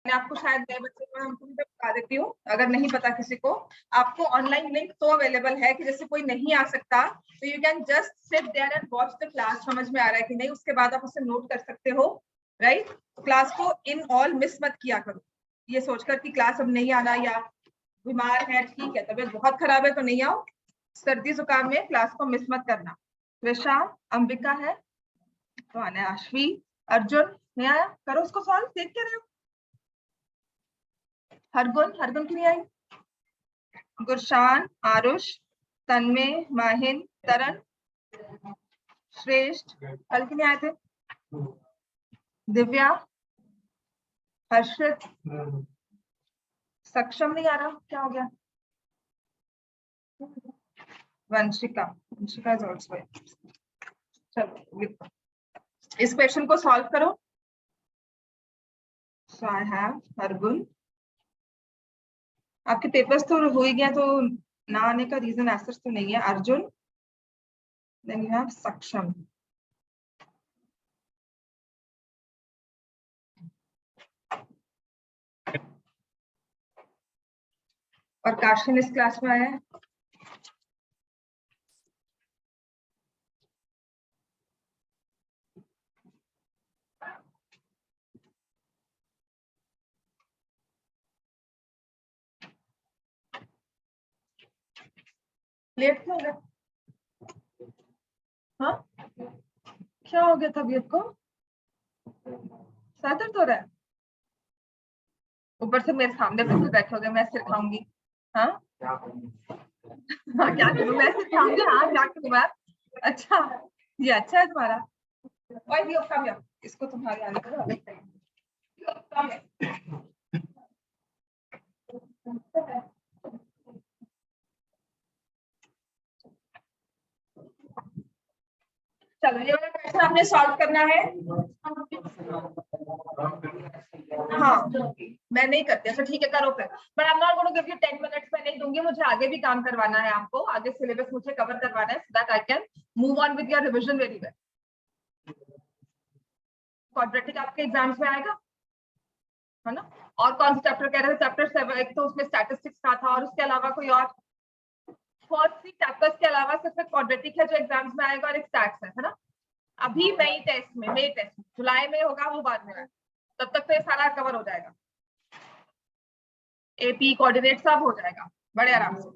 मैंने आपको शायद नए बच्चे को हमको भी बता देती हूँ, अगर नहीं पता किसी को, आपको ऑनलाइन लिंक तो अवेलेबल है कि जैसे कोई नहीं आ सकता तो you can just sit there and watch the class, समझ में आ रहा है कि नहीं, उसके बाद आप उसे नोट कर सकते हो, राइट। क्लास को इन ऑल मिस मत किया करो, ये सोचकर कि क्लास अब नहीं आना या बीमार है, ठीक है, तबीयत बहुत खराब है तो नहीं आओ, सर्दी जुकाम में क्लास को मिस मत करना। कृषा, अंबिका है तो आना है, आश्वी, अर्जुन नहीं आया, करो उसको सॉल्व, देख के रहे हो। हरगुन की नहीं आई, गुरशान, आरुष, तन्मय, माहिन, तरन, श्रेष्ठ कल के नहीं आए थे, दिव्या, हर्षित, सक्षम नहीं आ रहा, क्या हो गया, वंशिका इज ऑल्सो। चलो इस क्वेश्चन को सॉल्व करो। सो आई हैव हरगुन, आपके पेपर्स तो हो ही गया तो ना आने का रीजन ऐसा तो नहीं है। अर्जुन, देन यू हैव सक्षम, और काशिन इस क्लास में आया है। लेट क्यों हो गया? हाँ, क्या हो गया तबीयत को? सर दर्द हो रहा है, ऊपर से मेरे सामने पे भी बैठे हो गए, मैं सिर खाऊंगी। हाँ हाँ, क्या करूँ, मैं सिर खाऊंगी, हाँ क्या करूँ मैं। अच्छा, ये अच्छा है तुम्हारा, और ये कम है, इसको तुम्हारे आने का कम है। चलो ये वाला क्वेश्चन आपने सॉल्व करना है। हाँ, मैं नहीं करती, अच्छा ठीक है करो फिर, but I am not going to give you 10 minutes, मैं नहीं दूंगी, मुझे आगे भी काम करवाना है, आपको आगे सिलेबस मुझे कवर करवाना है, so that I can move on with your revision very well. Quadratic आपके एग्जाम्स में आएगा, है ना? और कौन सा चैप्टर कह रहे थे? चैप्टर 7, एक तो उसमें स्टैटिस्टिक्स का था, और उसके अलावा कोई और? फर्स्ट 3 चैप्टर्स के अलावा सिर्फ क्वाड्रेटिक है जो एग्जाम्स में आएगा, और एक स्टैट्स है ना? अभी मई टेस्ट में जुलाई में होगा, वो बाद में, तब तक तो ये सारा कवर हो जाएगा, एपी कोऑर्डिनेट सब हो जाएगा बड़े आराम से।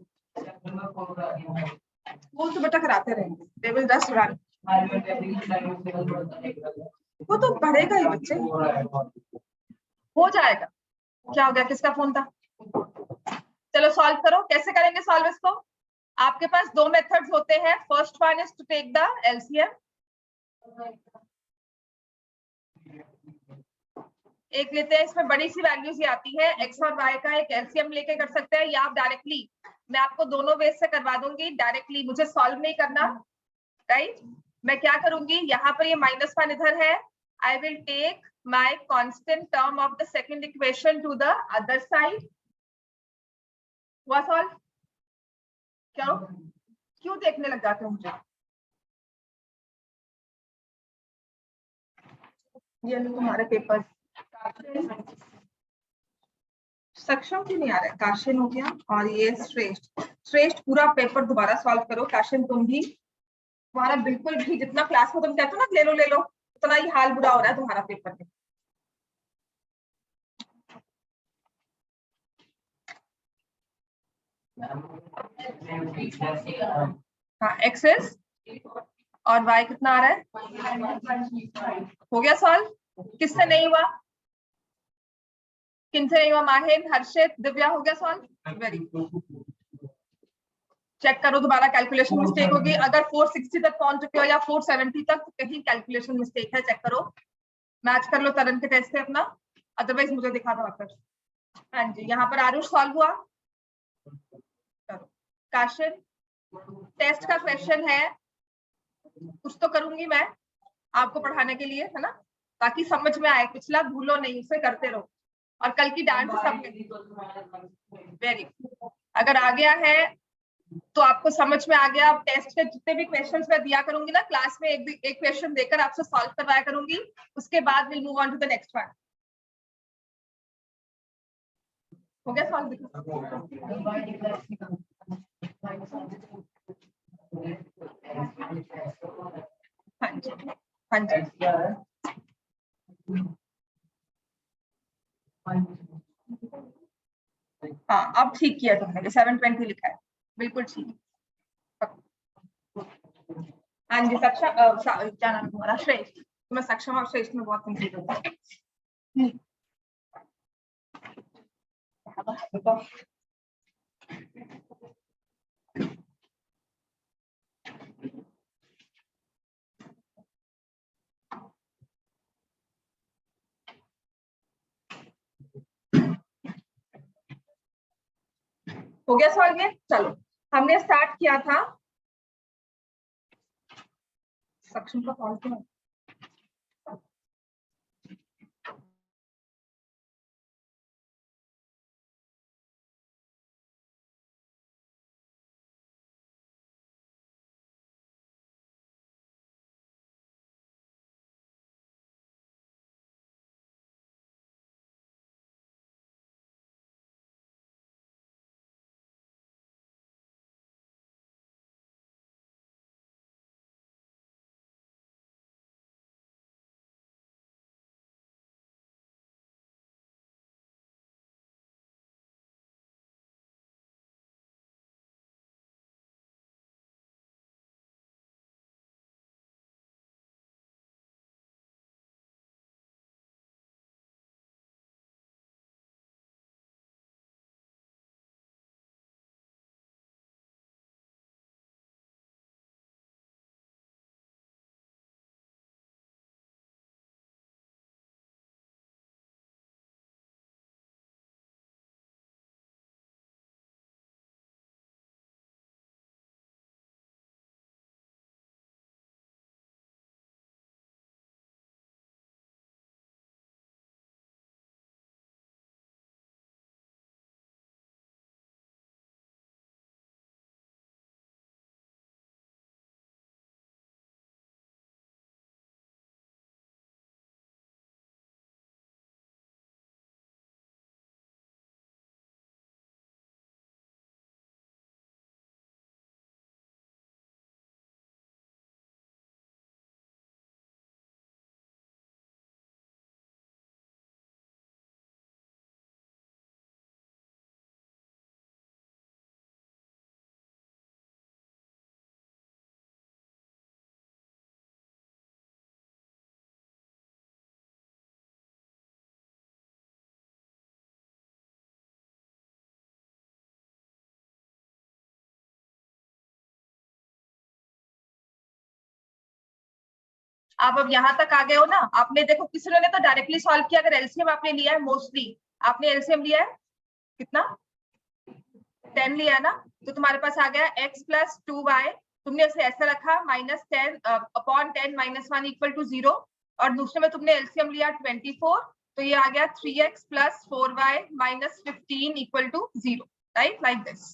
वो तो बेटा कराते रहेंगे, दे विल जस्ट रन, वो तो पढ़ेगा ही बच्चे, हो जाएगा। क्या हो गया, किसका फोन था? चलो सॉल्व करो, कैसे करेंगे सॉल्व इसको? आपके पास 2 मेथड्स होते हैं, first one is to take the LCM, एक लेते हैं, इसमें बड़ी सी वैल्यूज ही आती है, एक्स और वाई का एक एलसीएम लेके कर सकते हैं, या आप डायरेक्टली, मैं आपको दोनों वेज से करवा दूंगी, डायरेक्टली मुझे सॉल्व नहीं करना, राइट? मैं क्या करूंगी, यहाँ पर ये -1 इधर है, I will take my constant term of the second equation to the other side. हुआ सॉल्व? क्यों देखने लग जाते हो मुझे? ये तुम्हारे पेपर, सक्षम क्यों नहीं आ रहा है? काशिन हो गया, और ये श्रेष्ठ पूरा पेपर दोबारा सॉल्व करो। काशिन तुम भी, तुम्हारा बिल्कुल भी जितना क्लास में तुम कहते हो ना ले लो उतना ही हाल बुरा हो रहा है तुम्हारा पेपर में। हाँ, एक्सेस और वाई कितना आ रहा है? हो गया सॉल्व? किससे नहीं हुआ? किनसे नहीं हुआ? माहिन, हर्षित, दिव्या, हो गया सॉल्व? Very good. चेक करो दोबारा, कैलकुलेशन मिस्टेक होगी, अगर 460 तक पहुंच चुके हो या 470 तक, तो कहीं कैलकुलेशन मिस्टेक है, चेक करो, मैच कर लो तरन के टेस्ट से अपना, अदरवाइज मुझे दिखा दो वापस। हाँ जी, यहाँ पर आरुष सॉल्व हुआ, काशिन, टेस्ट का क्वेश्चन है, कुछ तो करूंगी मैं आपको पढ़ाने के लिए, है ना, ताकि समझ में आए, पिछला भूलो नहीं, उसे करते रहो, और कल की डांस सब वेरी, अगर आ गया है तो आपको समझ में आ गया। टेस्ट के जितने भी क्वेश्चंस मैं दिया करूंगी ना क्लास में, एक क्वेश्चन देकर आपसे सॉल्व करवाया करूंगी, उसके बाद will move on to the next one. हो गया सॉल्व? हाँ जी हाँ जी हाँ, अब ठीक किया तुमने, 720 लिखा है, बिल्कुल ठीक। हाँ जी सक्षम, क्या नाम तुम्हारा? श्रेष्ठ। मैं सक्षम और श्रेष्ठ में बहुत कंफ्यूज होता है। हो गया सॉल्व ये? चलो, हमने स्टार्ट किया था सक्षम का कॉल क्यों? आप अब यहाँ तक आ गए हो ना? आपने देखो, किसी ने तो डायरेक्टली सॉल्व किया, अगर एलसीएम आपने लिया है, मोस्टली आपने एलसीएम लिया है कितना? 10 लिया ना, तो तुम्हारे पास आ गया x प्लस 2y। तुमने इसे ऐसे रखा -10 अपॉन 10 -1 इक्वल टू 0, और दूसरे में तुमने एलसीएम लिया 24, तो ये आ गया 3x plus 4y minus 15 equal to 0, right? Like this,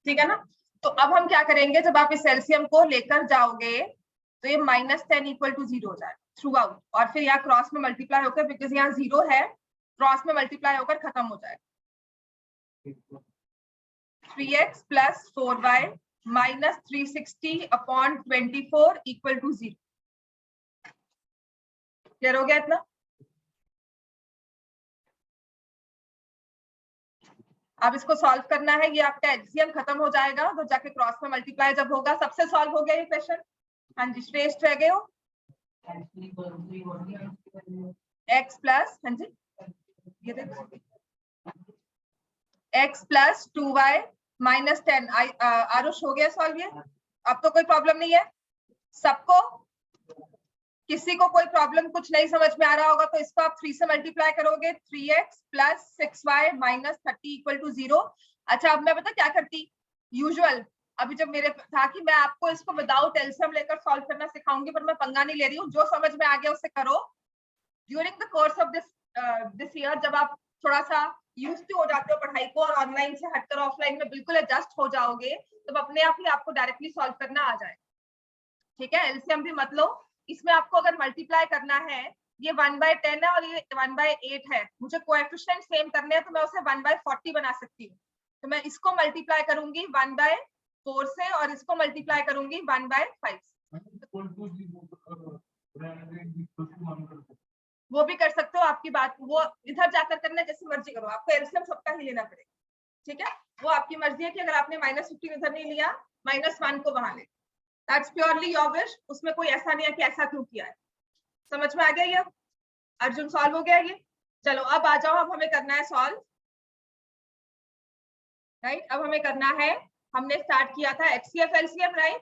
ठीक है ना? तो अब हम क्या करेंगे, जब आप इस एलसीएम को लेकर जाओगे तो ये -10 इक्वल टू 0 हो जाएगा थ्रू आउट, और फिर यहाँ क्रॉस में मल्टीप्लाई होकर, बिकॉज यहाँ 0 है, क्रॉस में मल्टीप्लाई होकर खत्म हो जाएगा। 3x plus 4y minus 360 upon 24 equal to 0। Clear हो गया इतना? अब इसको सॉल्व करना है, ये आपका एलसीएम खत्म हो जाएगा तो जाके क्रॉस में मल्टीप्लाई जब होगा, सबसे सॉल्व हो गया ये क्वेश्चन। हाँ जी, श्रेष्ठ रह गए हो। x प्लस, हाँ जी ये देखो, x plus 2y minus 10। Aarush हो गया सॉल्व ये? अब तो कोई प्रॉब्लम नहीं है सबको? किसी को कोई प्रॉब्लम, कुछ नहीं समझ में आ रहा होगा तो इसको आप 3 से मल्टीप्लाई करोगे, 3x plus 6y minus 30 equal to 0। अच्छा, अब मैं पता क्या करती, यूजुअल, अभी जब मेरे था कि मैं आपको इसको विदाउट एलसीएम लेकर सॉल्व करना सिखाऊंगी, पर मैं पंगा नहीं ले रही हूँ, जो समझ में आ गया उसे करो। During the course of this year, जब आप थोड़ा सा यूज टू हो जाते हो पढ़ाई को और ऑनलाइन से हटकर ऑफलाइन में बिल्कुल एडजस्ट हो जाओगे, तब अपने आप ही आपको डायरेक्टली सॉल्व करना आ जाए, ठीक है? एलसीएम भी मत लो इसमें। आपको अगर मल्टीप्लाई करना है ये 1/10 है और ये 1/8 है, मुझे कोएफिशिएंट सेम करने हैं तो मैं उसे 1/40 बना सकती हूँ। तो मैं इसको मल्टीप्लाई करूंगी 1/4 से और इसको मल्टीप्लाई करूंगी 1/5 वो भी कर सकते हो, आपकी बात, वो इधर जाकर करना जैसे मर्जी करो, आपको एलसीएम सबका ही लेना पड़ेगा, ठीक है। वो आपकी मर्जी है कि अगर आपने -15 इधर नहीं लिया, -1 को वहां ले, दैट्स प्योरली योर विश। उसमें कोई ऐसा नहीं है कि ऐसा क्यों किया है। समझ में आ गया ये? अर्जुन सॉल्व हो गया ये? चलो अब आ जाओ, अब हमें करना है सॉल्व, राइट। अब हमें करना है, हमने स्टार्ट किया था एचसीएफ एलसीएम, राइट।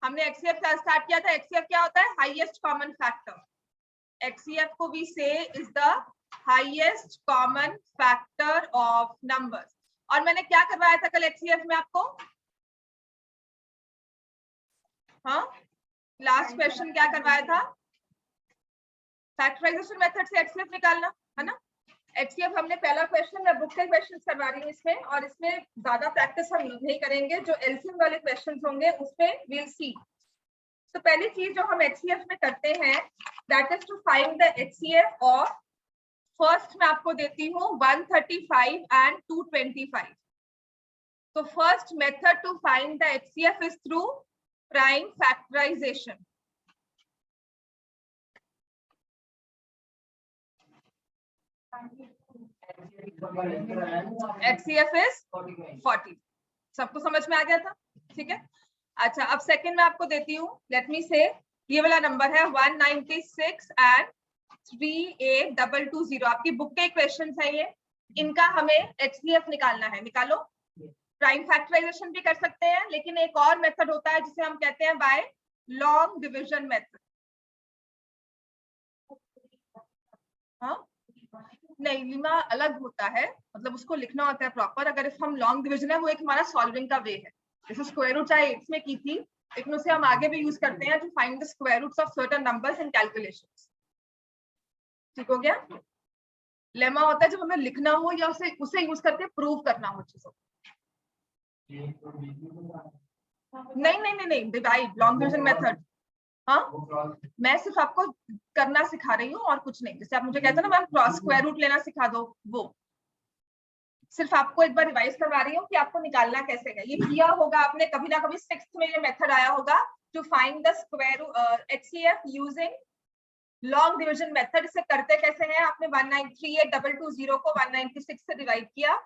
हमने एचसीएफ स्टार्ट किया था। एचसीएफ क्या होता है? Highest common factor. HCF को we say is the highest common factor of numbers। और मैंने क्या करवाया था कल HCF में आपको? हाँ, लास्ट क्वेश्चन क्या करवाया था? फैक्टराइजेशन मेथड से HCF निकालना, है ना। HCF हमने पहला क्वेश्चन, मैं बुक के क्वेश्चन करवा रही हूँ इसमें, और इसमें ज्यादा प्रैक्टिस हम नहीं करेंगे, जो एलसीएम वाले क्वेश्चन होंगे उसमें we'll see। तो पहली चीज जो हम HCF में करते हैं, that is to find the HCF of, first मैं आपको देती हूँ 135 एंड 225। तो first method to find the HCF is through prime factorisation. HCF इज 40। सबको समझ में आ गया था? ठीक है। अच्छा, अब सेकंड में आपको देती हूँ, लेट मी से, ये वाला नंबर है 196 एंड 3822। आपकी बुक के क्वेश्चन है ये, इनका हमें HCF निकालना है। निकालो। प्राइम फैक्टराइजेशन भी कर सकते हैं, लेकिन एक और मेथड होता है जिसे हम कहते हैं बाय लॉन्ग डिविजन मेथड। हाँ नहीं, लिमा अलग होता है, मतलब उसको लिखना होता है प्रॉपर। अगर इफ हम लॉन्ग डिविजन है, वो एक हमारा सॉल्विंग का वे है। जैसे स्क्वायर रूट चाहे 8 में की थी, लेकिन उसे हम आगे भी यूज करते हैं to find the square roots of certain numbers in calculations. ठीक हो गया? लेमा होता है जब हमें लिखना हो या उसे यूज करके प्रूव करना हो चीजों। नहीं नहीं नहीं नहीं, डिवाइड, लॉन्ग डिविजन मेथड। हाँ, मैं सिर्फ आपको करना सिखा रही हूँ और कुछ नहीं। जैसे आप मुझे कहते हो ना मैम क्रॉस स्क्वायर रूट लेना सिखा दो, वो सिर्फ आपको एक बार रिवाइज करवा रही हूँ कि आपको निकालना कैसे है। ये किया होगा आपने कभी ना कभी, 6th में ये मेथड आया होगा, to find the square HCF using long division method. इसे करते कैसे हैं? आपने 1938220 को 196 से डिवाइड किया,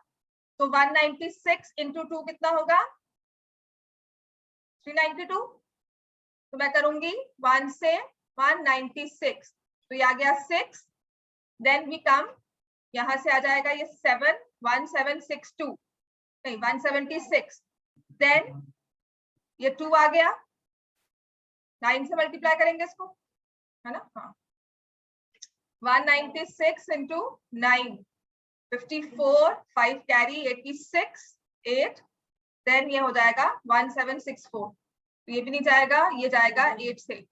तो 196 इंटू 2 कितना होगा? 392। तो मैं करूंगी 1 से 196, तो ये आ गया 6, देन वी कम, यहां से आ जाएगा ये 7, 1762 नहीं 176, देन ये 2 आ गया, 9 से मल्टीप्लाई करेंगे इसको, है ना। हाँ, 196 इंटू 9, 54, 5 कैरी 86, 8, देन ये हो जाएगा 1764। तो ये भी नहीं जाएगा, ये जाएगा 8 से।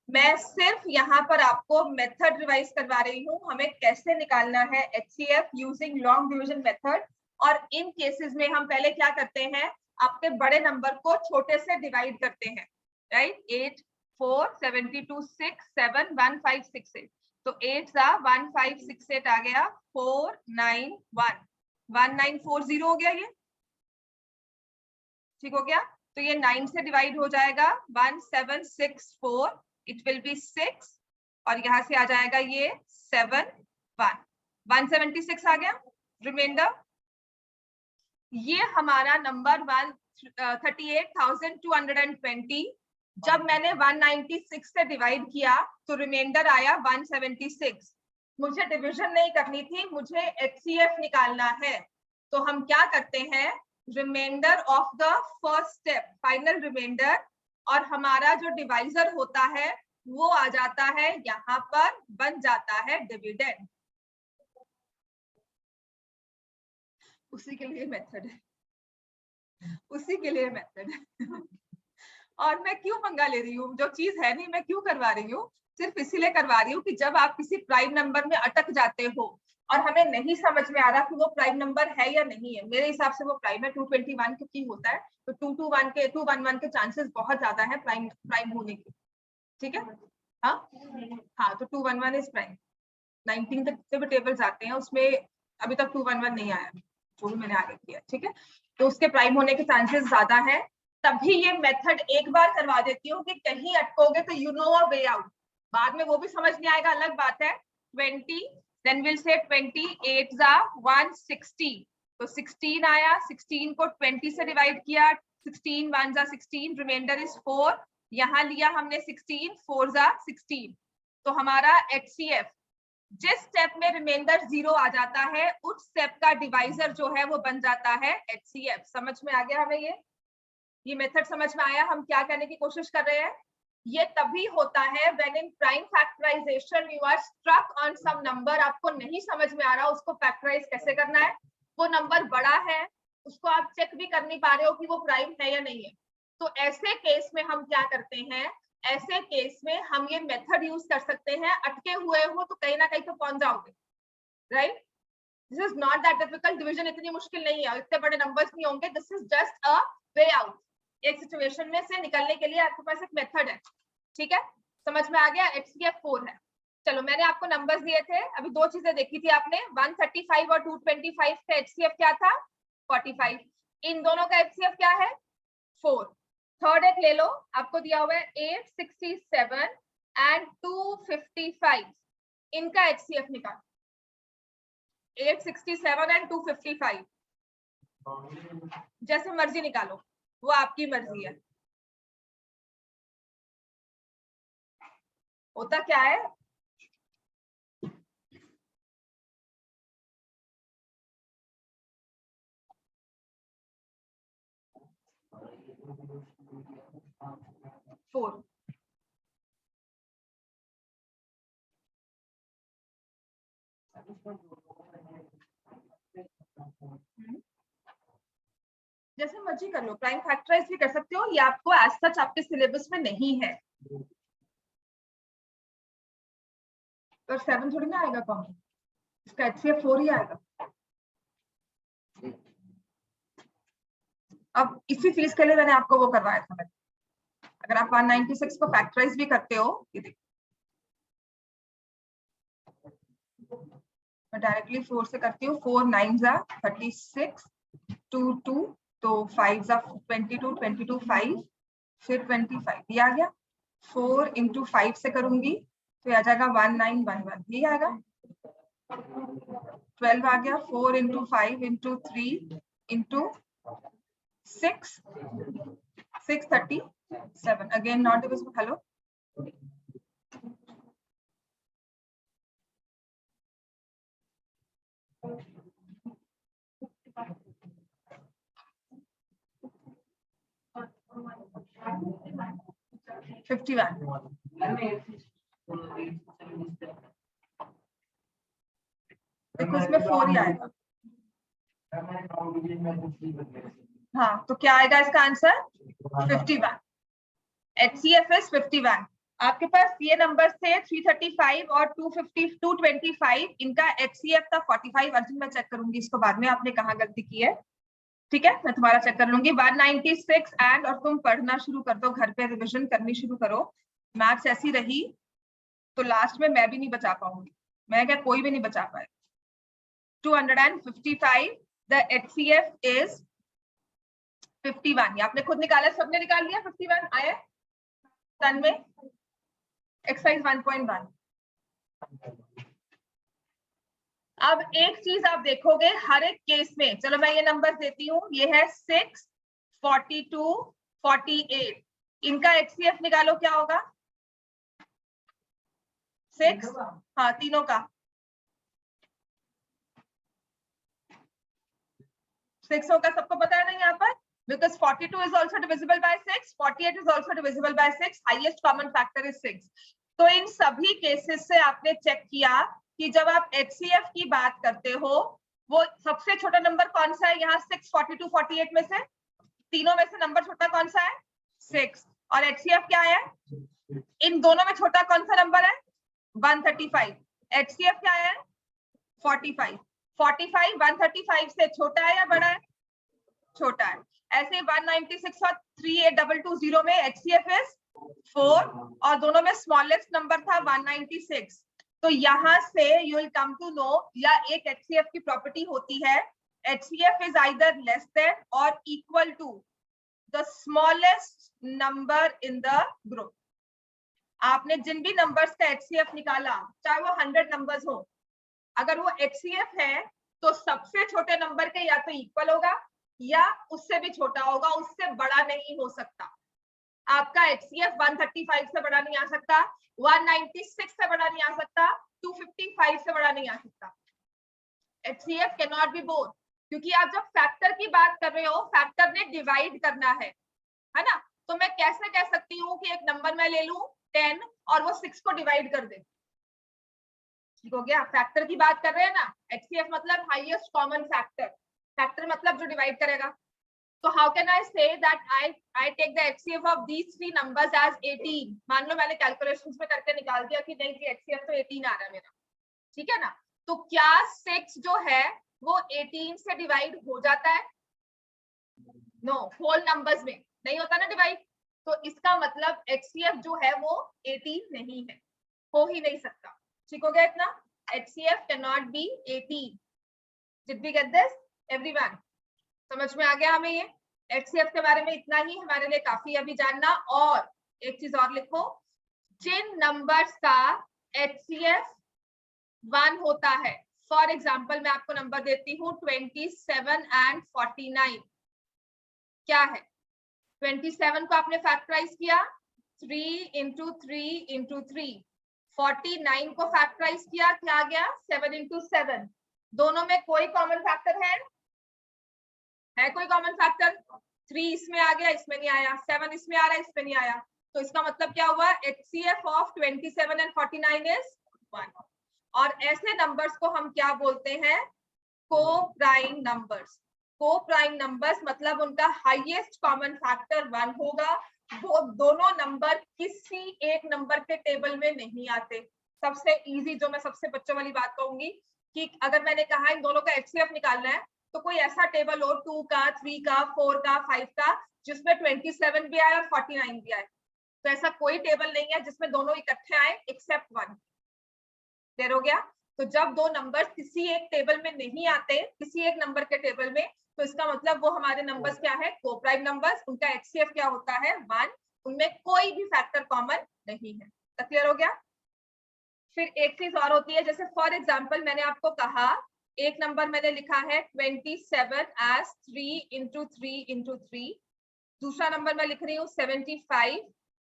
मैं सिर्फ यहाँ पर आपको मेथड रिवाइज करवा रही हूँ, हमें कैसे निकालना है HCF using long division method. और इन केसेस में हम पहले क्या करते हैं, आपके बड़े नंबर को छोटे से डिवाइड करते हैं, राइट। 8, 4, 72, 6, 7, 1, 5, 6, 8। तो 8 सा 1, 5, 6, 8 आ गया, 4, 9, 1, 1940 हो गया ये। ठीक हो गया? तो ये 9 से डिवाइड हो जाएगा, 1764, इट विल बी 6, और यहां से आ जाएगा ये 7, 1, 176 आ गया रिमाइंडर। ये हमारा नंबर 38,220। जब मैंने 196 से डिवाइड किया तो रिमाइंडर आया 176। मुझे डिवीजन नहीं करनी थी, मुझे HCF निकालना है। तो हम क्या करते हैं, remainder of the first step, final remainder, और हमारा जो डिवाइजर होता है वो आ जाता है यहाँ पर, बन जाता है डिविडेंड। उसी के लिए मेथड है, उसी के लिए मेथड है। और मैं क्यों पंगा ले रही हूँ, जो चीज है नहीं मैं क्यों करवा रही हूँ, सिर्फ इसीलिए करवा रही हूँ कि जब आप किसी प्राइम नंबर में अटक जाते हो और हमें नहीं समझ में आ रहा कि वो प्राइम नंबर है या नहीं है, मेरे हिसाब से वो प्राइम है, 221 क्योंकि होता है, तो 211 के चांसेस बहुत ज्यादा है प्राइम होने के। ठीक है, हाँ तो 211 इज प्राइम। 19 तक जितने भी टेबल्स आते हैं उसमें अभी तक 211 नहीं आया, जो भी मैंने आगे किया, ठीक है। तो उसके प्राइम होने के चांसेस ज्यादा है। तभी ये मेथड एक बार करवा देती हूँ कि कहीं अटकोगे तो you know a way out. बाद में वो भी समझ नहीं आएगा, अलग बात है। 20 देन विल से 28 जा 160, तो 16 आया, 16 को 20 से डिवाइड किया, 16 1 जा 16, रिमाइंडर इज 4। यहाँ लिया हमने 16, 4 जा 16। तो हमारा HCF जिस स्टेप में रिमाइंडर 0 आ जाता है उस स्टेप का डिवाइजर जो है वो बन जाता है HCF। समझ में आ गया हमें? ये मेथड समझ में आया? हम क्या करने की कोशिश कर रहे हैं? ये तभी होता है when in prime factorisation you are struck on some number, आपको नहीं समझ में आ रहा उसको फैक्टराइज कैसे करना है। वो नंबर बड़ा है, उसको आप चेक भी कर नहीं पा रहे हो कि वो प्राइम है या नहीं है। तो ऐसे केस में हम क्या करते हैं? ऐसे केस में हम ये मेथड यूज कर सकते हैं। अटके हुए हो तो कहीं ना कहीं तो पहुंच जाओगे, right? This is not that difficult. Division इतनी मुश्किल नहीं है, इतने बड़े नंबर्स नहीं होंगे। This is just a way out. एक सिचुएशन में से निकलने के लिए आपके पास एक मेथड है, ठीक है? समझ में आ गया? HCF 4 है। चलो मैंने आपको नंबर्स दिए थे, अभी दो चीजें देखी थी आपने, 135 और 225 का HCF क्या था? 45। इन दोनों का HCF क्या है? 4। थर्ड एक ले लो, आपको दिया हुआ है 867 एंड 255, इनका HCF निकाल। 867 एंड 255 जैसे मर्जी निकालो, वो आपकी मर्जी है। होता क्या है? फोर। जैसे मर्जी कर लो, प्राइम फैक्टराइज भी कर सकते हो, ये आपको एज सच आपके सिलेबस में नहीं है। पर 7 थोड़ी ना आएगा कॉमन, इसका HCF 4 ही आएगा। अब इसी चीज के लिए मैंने आपको वो करवाया था। अगर आप 196 को फैक्टराइज भी करते हो, ये देखो मैं डायरेक्टली 4 से करती हूँ। 4 9 जा 36, 2 2, तो 5 जा 22, 22 5, फिर 25, ये आ गया। 4 इंटू 5 से करूंगी तो आ जाएगा 1911, ये आएगा। 12 आ गया। 4 into 5 into 3 into 6, 637, again not divisible. Hello, देखो इसमें 4 ही आएगा। हाँ, तो क्या आएगा इसका आंसर? 51। HCF is 51। आपके पास ये नंबर थे 335 और 250, 225, इनका HCF था 45। अर्जुन मैं चेक करूंगी इसको बाद में, आपने कहाँ गलती की है, ठीक है? मैं तुम्हारा चेक कर लूंगी। 196 एंड, और तुम पढ़ना शुरू कर दो, घर पे रिविजन करनी शुरू करो। मैथ्स ऐसी रही तो लास्ट में मैं भी नहीं बचा पाऊंगी, मैं क्या कोई भी नहीं बचा पाए। 255, द HCF इज 51। आपने खुद निकाला, सबने निकाल लिया? 51 आया सन में। एक्सरसाइज 1.1। अब एक चीज आप देखोगे हर एक केस में, चलो मैं ये नंबर देती हूँ, ये है 6, 42, 48, इनका HCF निकालो क्या होगा? 6, हाँ तीनों का 6 होगा, सबको पता है ना यहाँ पर? Because 42 is also divisible by 6, 48 is also divisible by 6, highest common factor is 6. तो इन सभी केसेस से आपने चेक किया कि जब आप HCF की बात करते हो, वो सबसे छोटा नंबर कौन सा है यहाँ? 6, 42, 48 में से तीनों में से नंबर छोटा कौन सा है? 6। और HCF क्या है? इन दोनों में छोटा कौन सा नंबर है? 135। HCF क्या है? 45। 45 135 से छोटा है या बड़ा है? छोटा है। ऐसे 196 और 38220 में HCF is 4 और दोनों में स्मॉलेस्ट नंबर था 196। तो यहां से you will come to know, या एक एचसीएफ की प्रॉपर्टी होती है, HCF is either less than और equal to the smallest number in the group. आपने जिन भी नंबर्स का एचसीएफ निकाला, चाहे वो 100 नंबर्स हो, अगर वो एचसीएफ है तो सबसे छोटे नंबर के या तो इक्वल होगा या उससे भी छोटा होगा, उससे बड़ा नहीं हो सकता। आपका एचसीएफ 135 से बड़ा नहीं आ सकता, 196 से बड़ा नहीं आ सकता, 255 से बड़ा नहीं आ सकता। HCF can not be both, क्योंकि आप जब फैक्टर की बात कर रहे हो, फैक्टर ने डिवाइड करना है ना। तो मैं कैसे कह सकती हूँ कि एक नंबर मैं ले लूं 10 और वो 6 को डिवाइड कर दे, ठीक हो गया। फैक्टर की बात कर रहे हैं ना, एचसीएफ मतलब हाईएस्ट कॉमन फैक्टर, फैक्टर मतलब जो डिवाइड करेगा। So how can I say that I take the HCF of these three numbers as 18? मान लो मैंने कैलकुलेशंस में करके निकाल दिया कि नहीं जी HCF तो 18 आ रहा है मेरा, ठीक है ना। तो क्या 6 जो है वो 18 से डिवाइड हो जाता है? नो, होल नंबर्स में नहीं होता ना डिवाइड। तो इसका मतलब HCF जो है वो 18 नहीं है, हो ही नहीं सकता, ठीक हो गया इतना। HCF cannot be 18. Did we get this everyone? समझ में आ गया हमें ये एचसीएफ के बारे में? इतना ही हमारे लिए काफी अभी जानना। और एक चीज और लिखो, जिन नंबर्स का एचसीएफ 1 होता है, फॉर एग्जांपल मैं आपको नंबर देती हूँ 27 एंड 49। क्या है 27 को आपने फैक्टराइज किया 3 इंटू 3 इंटू 3, 49 को फैक्टराइज किया, क्या आ गया 7 इंटू 7। दोनों में कोई कॉमन फैक्टर है कोई कॉमन फैक्टर? 3 इसमें आ गया, इसमें नहीं आया, 7 इसमें आ रहा है, इसमें नहीं आया। तो इसका मतलब क्या हुआ, HCF ऑफ 27 एंड 49 इज 1। और ऐसे नंबर्स को हम क्या बोलते हैं, को प्राइम नंबर्स। को प्राइम नंबर्स मतलब उनका हाईएस्ट कॉमन फैक्टर 1 होगा, वो दोनों नंबर किसी एक नंबर के टेबल में नहीं आते। सबसे इजी जो मैं सबसे बच्चों वाली बात कहूंगी कि अगर मैंने कहा इन दोनों का HCF निकालना है, तो कोई ऐसा टेबल हो 2 का, 3 का, 4 का, 5 का, जिसमें 27 भी आए और 49 भी आए। तो ऐसा कोई टेबल नहीं है जिसमें दोनों इकट्ठे आए एक्सेप्ट 1। क्लियर हो गया? तो जब दो नंबर्स किसी एक टेबल में नहीं आते, किसी एक नंबर के टेबल में, तो इसका मतलब वो हमारे नंबर्स क्या है, को प्राइम नंबर्स। उनका HCF क्या होता है 1, उनमें कोई भी फैक्टर कॉमन नहीं है। तो क्लियर हो गया? फिर एक चीज और होती है, जैसे फॉर एग्जाम्पल मैंने आपको कहा एक नंबर मैंने लिखा है 27 as 3 into 3 into 3। दूसरा नंबर मैं लिख रही हूँ 75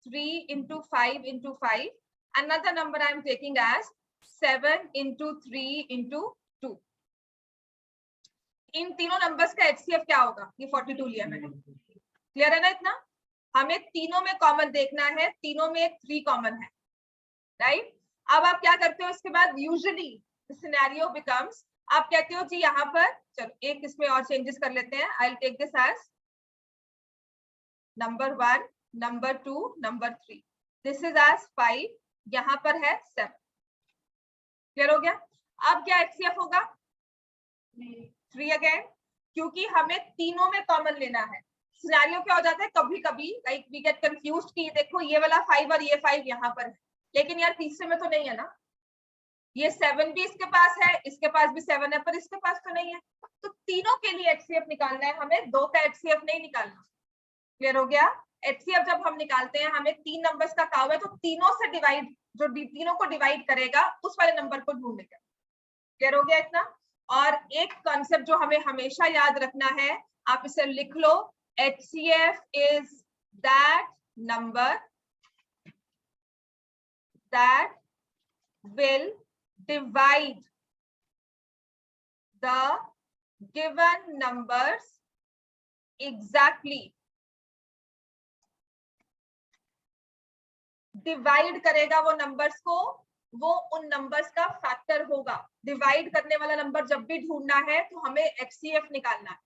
3 into 5 into 5। Another number I am taking as 7 into 3 into 2। इन तीनों नंबर्स का HCF क्या होगा, ये 42 लिया मैंने। क्लियर है ना इतना? हमें तीनों में कॉमन देखना है, तीनों में 3 कॉमन है, राइट। अब आप क्या करते हो इसके बाद, यूजुअली सिनेरियो बिकम्स, आप कहते हो जी यहाँ पर, चलो एक इसमें और चेंजेस कर लेते हैं। I will take this as number 1, number 2, number 3, this is as 5, यहाँ पर है 7। क्लियर हो गया? अब क्या HCF होगा 3 अगेन, क्योंकि हमें तीनों में कॉमन लेना है। सिनेरियो क्या हो जाता है कभी कभी, लाइक वी गेट कंफ्यूज्ड कि देखो ये वाला 5 और ये 5 यहाँ पर है, लेकिन यार तीसरे में तो नहीं है ना, ये 7 भी इसके पास है, इसके पास भी 7 है, पर इसके पास तो नहीं है। तो तीनों के लिए HCF निकालना है हमें, 2 का HCF नहीं निकालना। क्लियर हो गया? HCF जब हम निकालते हैं, हमें 3 नंबर्स का काम है, तो तीनों से डिवाइड, जो तीनों को डिवाइड करेगा उस वाले नंबर को ढूंढेगा। क्लियर हो गया इतना? और एक कॉन्सेप्ट जो हमें हमेशा याद रखना है, आप इसे लिख लो, HCF is that number that will divide the given numbers exactly। Divide करेगा वो नंबर्स को, वो उन नंबर्स का फैक्टर होगा। डिवाइड करने वाला नंबर जब भी ढूंढना है तो हमें HCF निकालना है।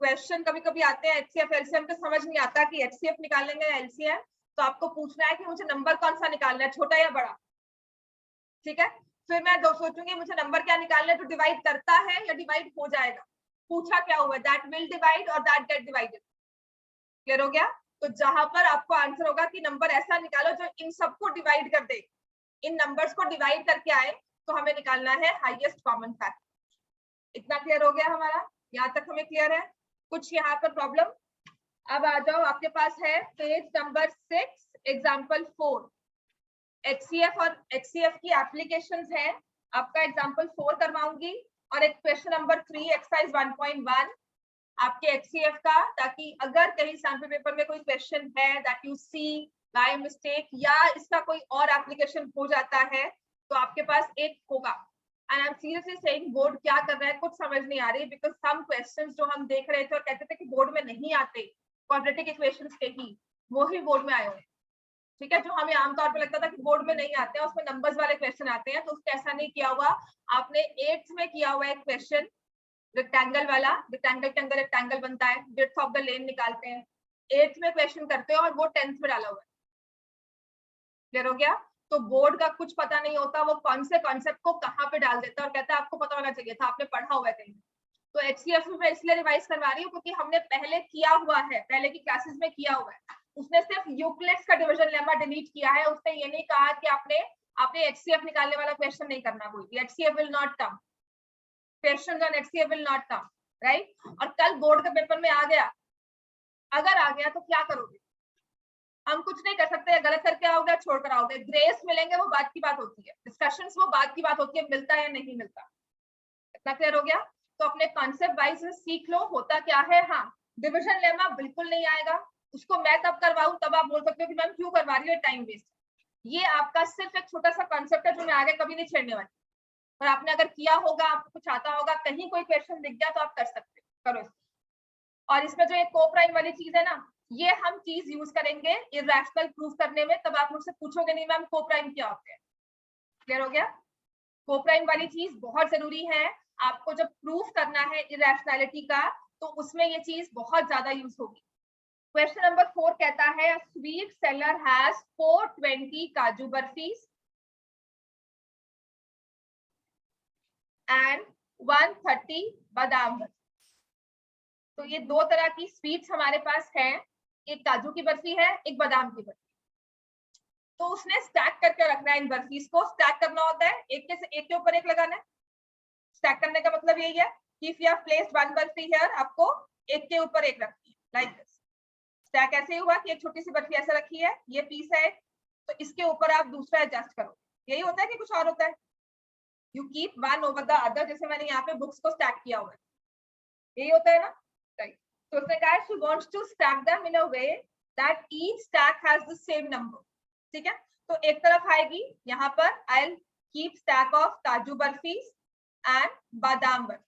क्वेश्चन कभी कभी आते हैं HCF LCM तो समझ नहीं आता कि HCF निकालेंगे या LCM, तो आपको पूछना है कि मुझे नंबर कौन सा निकालना है, छोटा या बड़ा, ठीक है। फिर मैं सोचूंगी मुझे नंबर क्या निकालना है, तो डिवाइड करता है या डिवाइड हो जाएगा। पूछा क्या हुआ, दैट विल डिवाइड और दैट गेट डिवाइडेड। क्लियर हो गया? तो जहां पर आपको आंसर होगा कि नंबर ऐसा निकालो जो इन सबको डिवाइड कर दे, इन नंबर्स को डिवाइड करके आए, तो हमें निकालना है हाईएस्ट कॉमन फैक्टर। इतना क्लियर हो गया हमारा? यहाँ तक हमें क्लियर है? कुछ यहाँ पर प्रॉब्लम? अब आ जाओ, आपके पास है पेज नंबर 6 एग्जाम्पल 4। HCF और HCF की एप्लीकेशंस है, आपका एग्जाम्पल 4 करवाऊंगी और एक क्वेश्चन नंबर 3 एक्सरसाइज 1.1 आपके HCF का, ताकि अगर कहीं सैंपल पेपर में कोई क्वेश्चन है that you see by mistake या इसका कोई और एप्लीकेशन हो जाता है तो आपके पास एक होगा। And I am seriously saying board क्या कर रहा है कुछ समझ नहीं आ रही, बिकॉज सम क्वेश्चंस जो हम देख रहे थे और कहते थे कि बोर्ड में नहीं आते, क्वाड्रेटिक इक्वेशंस के ही, वो ही बोर्ड में आए हुए। ठीक है, जो हमें आमतौर पर लगता था कि बोर्ड में नहीं आते हैं, उसमें नंबर्स वाले क्वेश्चन आते हैं, तो उसका ऐसा नहीं किया हुआ। आपने 8th में किया हुआ एक क्वेश्चन रेक्टेंगल वाला, रेक्टेंगल के अंदर रेक्टेंगल बनता है, विड्थ ऑफ द लेन निकालते हैं, 8th में क्वेश्चन करते हो और वो 10th में डाला हुआ है। क्लियर हो गया? तो बोर्ड का कुछ पता नहीं होता, वो कौन से कॉन्सेप्ट को कहाँ पे डाल देता है और कहता है आपको पता होना चाहिए था, आपने पढ़ा हुआ है कहीं। तो HCF में इसलिए रिवाइज करवा रही हूँ क्योंकि हमने पहले किया हुआ है, पहले की क्लासेस में किया हुआ है। उसने सिर्फ यूक्लिड्स का डिवीजन लेमा डिलीट किया है, उसने ये नहीं कहा कि आपने HCF निकालने वाला क्वेश्चन नहीं करना, कोई HCF will not come, questions on HCF will not come, right? और कल बोर्ड के पेपर में आ गया, अगर आ गया तो क्या करोगे? हम कुछ नहीं कर सकते, गलत करके आओगे छोड़कर आओगे, ग्रेस मिलेंगे वो बात की बात होती है, डिस्कशंस वो बात की बात होती है, मिलता है या नहीं मिलता। इतना क्लियर हो गया? तो अपने कॉन्सेप्ट वाइज सीख लो होता क्या है। हाँ, डिविजन लेमा बिल्कुल नहीं आएगा, उसको मैं तब करवाऊं तब आप बोल सकते हो कि मैम क्यों करवा रही हो, टाइम वेस्ट। ये आपका सिर्फ एक छोटा सा कॉन्सेप्ट है जो मैं आगे कभी नहीं छेड़ने वाली, और आपने अगर किया होगा, आपको कुछ आता होगा, कहीं कोई क्वेश्चन दिख गया तो आप कर सकते हो, करो इसको। और इसमें जो एक कोप्राइम वाली चीज है ना, ये हम चीज यूज करेंगे इरैशनल प्रूफ करने में, तब आप मुझसे पूछोगे नहीं मैम कोप्राइम क्या होते हैं। क्लियर हो गया? कोप्राइम वाली चीज बहुत जरूरी है, आपको जब प्रूफ करना है इरैशनैलिटी का तो उसमें ये चीज बहुत ज्यादा यूज होगी। क्वेश्चन नंबर 4 कहता है स्वीट सेलर हैज 420 काजू बर्फीज एंड 130 बादाम बर्फी। तो ये दो तरह की स्वीट्स हमारे पास हैं, एक काजू की बर्फी है, एक बादाम की बर्फी। तो उसने स्टैक करके रखना है इन बर्फीज को। स्टैक करना होता है एक के ऊपर एक लगाना है। स्टैक करने का मतलब यही है कि if you have placed one barfi here, आपको एक के ऊपर एक रखनी है, लाइक दिस। स्टैक ऐसे ही हुआ कि एक छोटी सी बर्फी ऐसा रखी है, ये पीस है, तो इसके ऊपर आप दूसरा एडजस्ट करो। यही होता है कि कुछ और होता है? You keep one over the other, जैसे मैंने यहाँ पे बुक्स को स्टैक किया हुआ है, यही होता है ना, राइट? तो उसने कहा she wants to stack them in a way that each stack has the same number. ठीक है, तो एक तरफ आएगी यहाँ पर I will keep stack of kaju barfis and बादाम बर्फीज।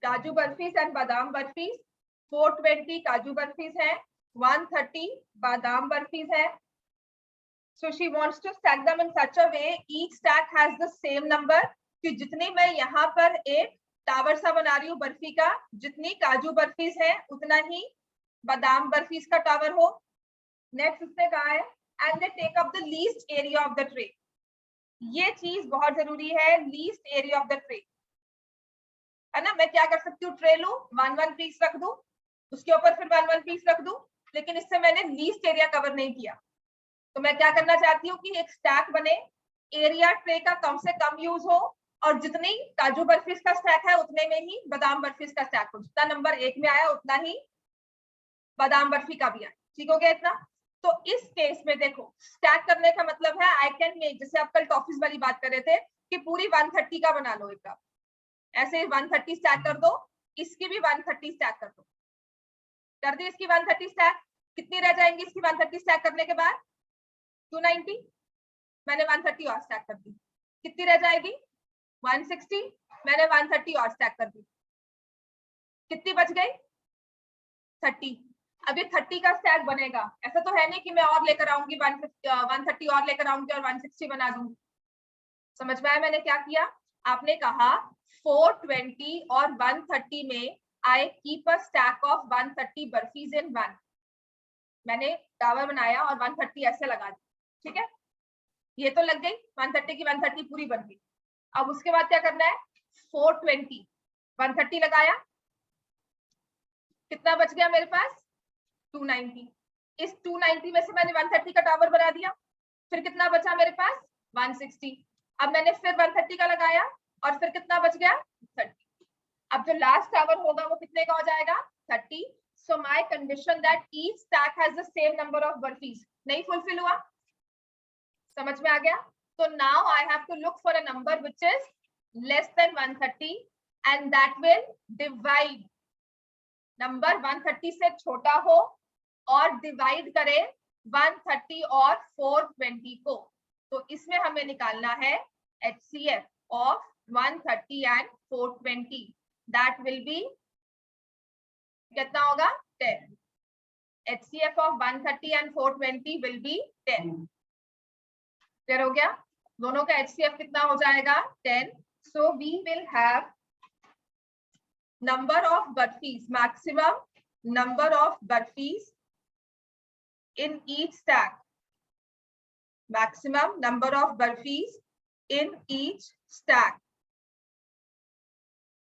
काजू बर्फीज एंड बादाम बर्फीज, 420 काजू बर्फीज है, 130 बादाम बर्फीज है। So she wants to stack them in such a way each stack has the same number, कि जितनी मैं यहाँ पर एक टावर सा बना रही हूँ बर्फी का, जितनी काजू बर्फीज है उतना ही बादाम बर्फीज का टावर हो। नेक्स्ट उसने कहा है and they take up the least area of the tray। ये चीज बहुत जरूरी है, least area of the tray, है ना? मैं क्या कर सकती हूँ, ट्रे लू, 1 पीस रख दूं, उसके ऊपर फिर 1 पीस रख दूं, लेकिन इससे मैंने लीस्ट एरिया कवर नहीं किया। तो मैं क्या करना चाहती हूँ कि एक स्टैक बने, एरिया ट्रे का कम से कम यूज हो, और जितनी काजू बर्फीज का स्टैक है उतने में ही बादाम बर्फीज का स्टैक हो। जितना नंबर 1 में आया उतना ही बादाम बर्फी का भी आया। ठीक हो गया इतना? तो इस केस में देखो, स्टैक करने का मतलब है आई कैन मेक, जैसे आप कल टॉफीज वाली बात कर रहे थे कि पूरी 130 का बना लो एक कप, ऐसे 130 स्टैक कर दो, इसकी भी 130 स्टैक कर दो। कर दी इसकी 130 स्टैक, कितनी रह जाएंगी इसकी 130 स्टैक करने के बाद? 290। मैंने 130 और स्टैक कर दी, कितनी रह जाएगी? 160। मैंने 130 और स्टैक कर दी, कितनी बच गई? 30। अब ये 30 का स्टैक बनेगा, ऐसा तो है नहीं कि मैं और लेकर आऊंगी 130 और लेकर आऊंगी और 160 बना दूंगी। समझ में आया मैंने क्या किया? आपने कहा 420 और 130 में I keep a stack of 130 barfis in one. मैंने टावर बनाया और 130 ऐसे लगा दी। ठीक है, ये तो लग गई 130 की 130 पूरी बन गई। अब उसके बाद क्या करना है? 420 130 लगाया, कितना बच गया मेरे पास 290। इस 290 में से मैंने 130 का टावर बना दिया, फिर कितना बचा मेरे पास 160। अब मैंने फिर 130 का लगाया और फिर कितना बच गया 30। अब जो लास्ट टावर होगा वो कितने का हो जाएगा 30। So my condition that each stack has the same number of barfis नहीं फुलफिल हुआ। समझ में आ गया? तो now I have to look for a number which is less than 130 and that will divide number 130 से छोटा हो और डिवाइड करे 130 और 420 को। तो इसमें हमें निकालना है HCF of 130 and 420 that will be कितना होगा 10। HCF of 130 and 420 will be 10। Clear हो गया? दोनों का HCF कितना हो जाएगा 10। So we will have number of burpees, maximum number of burpees in each stack, maximum number of burpees in each stack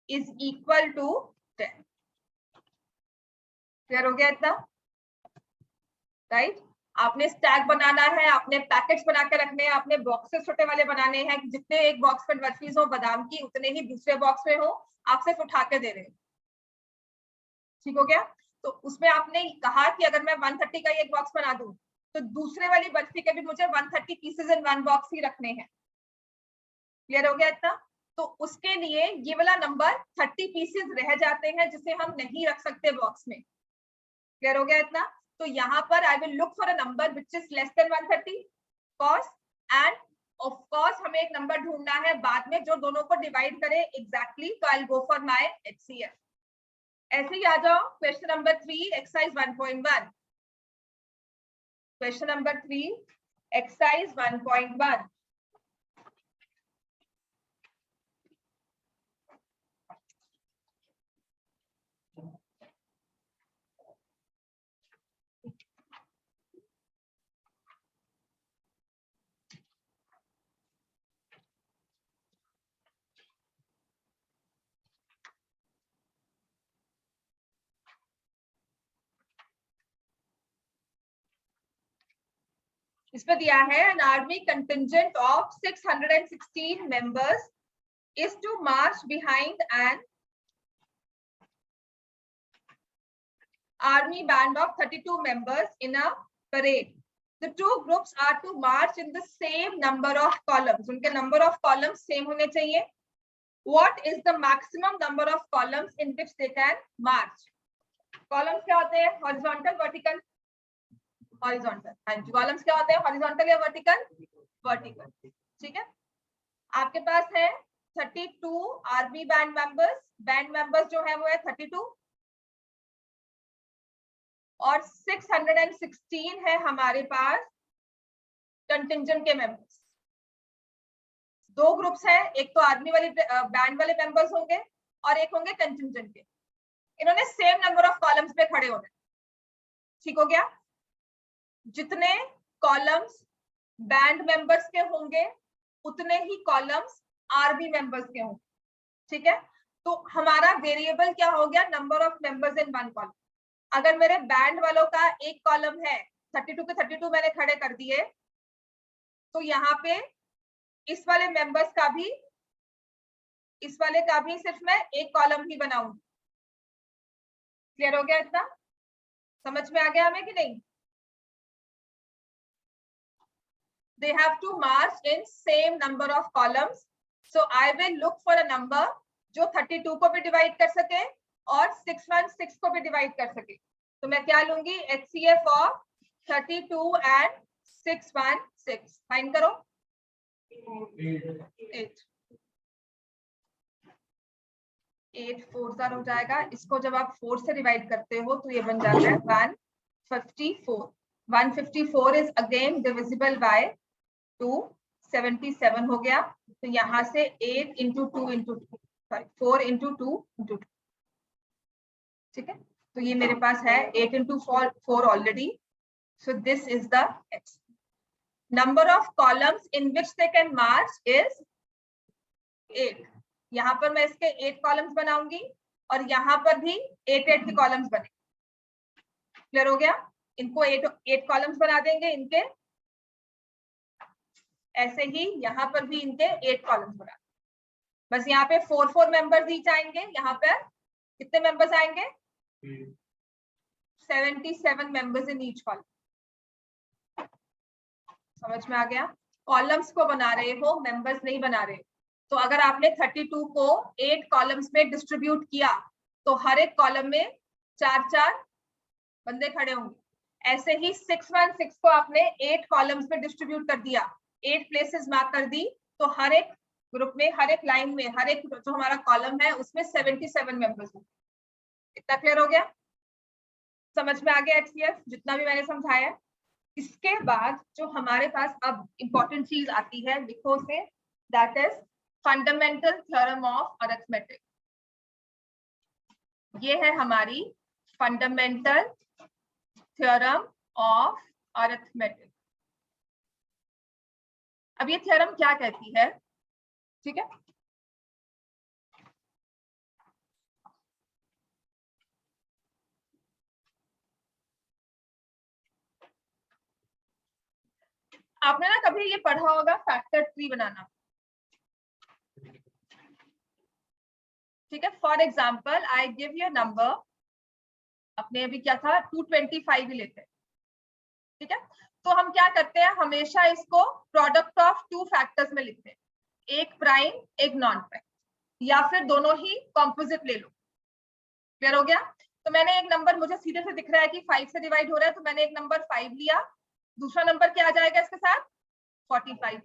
is equal to 10। Clear हो गया इतना? राइट? आपने स्टैक बनाना है, आपने पैकेट्स बना के रखने हैं, आपने बॉक्सेस छोटे वाले बनाने हैं कि जितने एक बॉक्स में बर्फीज हो बादाम की उतने ही दूसरे बॉक्स में हो, आप सिर्फ उठा के दे रहे हैं। ठीक हो गया? तो उसमें आपने कहा कि अगर मैं 130 का एक बॉक्स बना दूं तो दूसरे वाली बर्फी के भी मुझे 130 पीसेस इन वन बॉक्स ही रखने हैं। क्लियर हो गया इतना? तो उसके लिए ये वाला नंबर 30 पीसेस रह जाते हैं जिसे हम नहीं रख सकते बॉक्स में। क्लियर हो गया इतना? तो यहाँ पर I will look for a number which is less than 130 cos end of course हमें एक नंबर ढूंढना है बाद में जो दोनों को डिवाइड करे एग्जैक्टली। तो I will go for my HCF। ऐसे ही आ जाओ question number 3 exercise 1.1। Question number 3 exercise 1.1। इसमें दिया है an army contingent of 616 members is to march behind an army band of 32 members in a parade. The two groups are to march in the same number of columns. उनके number of columns same होने चाहिए. What is the maximum number of columns in which they can march? Columns क्या होते हैं? Horizontal, vertical. Horizontal. हाँ जी, columns क्या होते हैं? हॉरिजॉन्टल या वर्टिकल? वर्टिकल। ठीक है, आपके पास है 32 army band members. Band members जो है वो है 32 और 616 है हमारे पास कंटिंजेंट के मेंबर्स। दो ग्रुप्स हैं, एक तो आर्मी वाली बैंड वाले मेंबर्स होंगे और एक होंगे कंटिंजेंट के। इन्होंने सेम नंबर ऑफ कॉलम्स पे खड़े होने। ठीक हो गया? जितने कॉलम्स बैंड मेंबर्स के होंगे उतने ही कॉलम्स आर्मी मेंबर्स के होंगे। ठीक है, तो हमारा वेरिएबल क्या हो गया? Number of members in one column. अगर मेरे बैंड वालों का एक कॉलम है, 32 के 32 मैंने खड़े कर दिए, तो यहाँ पे इस वाले मेंबर्स का भी, इस वाले का भी सिर्फ मैं एक कॉलम ही बनाऊंगी। क्लियर हो गया इतना? समझ में आ गया हमें कि नहीं? They have to march in same number of columns. So I will look for a number जो 32 को भी डिवाइड कर सके और 616 को भी डिवाइड कर सके। तो मैं क्या लूंगी? HCF of 32 and 616। फाइंड करो। 8 4 हो जाएगा। इसको जब आप 4 से डिवाइड करते हो तो ये बन जाता है 154। 154 is again divisible by 277 हो गया। तो यहाँ से 8 into 2 into 2, sorry 4 into 2 into 2। ठीक है, तो ये मेरे पास है 8 into 4 already. So this is the X। Number of columns in which they can March is 8। यहाँ पर मैं इसके 8 कॉलम्स बनाऊंगी और यहाँ पर भी 8 के कॉलम्स बने। क्लियर हो गया? इनको 8 कॉलम्स बना देंगे इनके, ऐसे ही यहाँ पर भी इनके 8 कॉलम्स बना, बस यहाँ पे 4 मेंबर्स ईच आएंगे। यहाँ पर कितने मेंबर्स आएंगे? 77 मेंबर्स इन ईच कॉलम। समझ में आ गया? कॉलम्स को बना रहे हो, मेंबर्स नहीं बना रहे। तो अगर आपने 32 को 8 कॉलम्स में डिस्ट्रीब्यूट किया तो हर एक कॉलम में 4-4 बंदे खड़े होंगे। ऐसे ही 616 को आपने 8 कॉलम्स में डिस्ट्रीब्यूट कर दिया, 8 प्लेसेस मार्क कर दी, तो हर एक ग्रुप में, हर एक लाइन में, हर एक जो हमारा कॉलम है उसमें 77 मेंबर्स होंगे। इतना क्लियर हो गया? समझ में आ गया HCF जितना भी मैंने समझाया? इसके बाद जो हमारे पास अब इंपॉर्टेंट चीज आती है, लिखो उसे, that is fundamental theorem of arithmetic. ये है हमारी फंडामेंटल थ्योरम ऑफ अरिथमेटिक। अब ये थ्योरम क्या कहती है? ठीक है, आपने ना कभी ये पढ़ा होगा फैक्टर ट्री बनाना। ठीक है, for example I give you number, अपने अभी क्या था 225 ही लेते हैं। ठीक है, तो हम क्या करते हैं, हमेशा इसको प्रोडक्ट ऑफ 2 फैक्टर्स में लिखते हैं, एक प्राइम एक नॉन प्राइम, या फिर दोनों ही कॉम्पोजिट ले लो। क्लियर हो गया? तो मैंने एक नंबर, मुझे सीधे से दिख रहा है कि 5 से डिवाइड हो रहा है, तो मैंने एक नंबर 5 लिया, दूसरा नंबर क्या आ जाएगा इसके साथ? 45।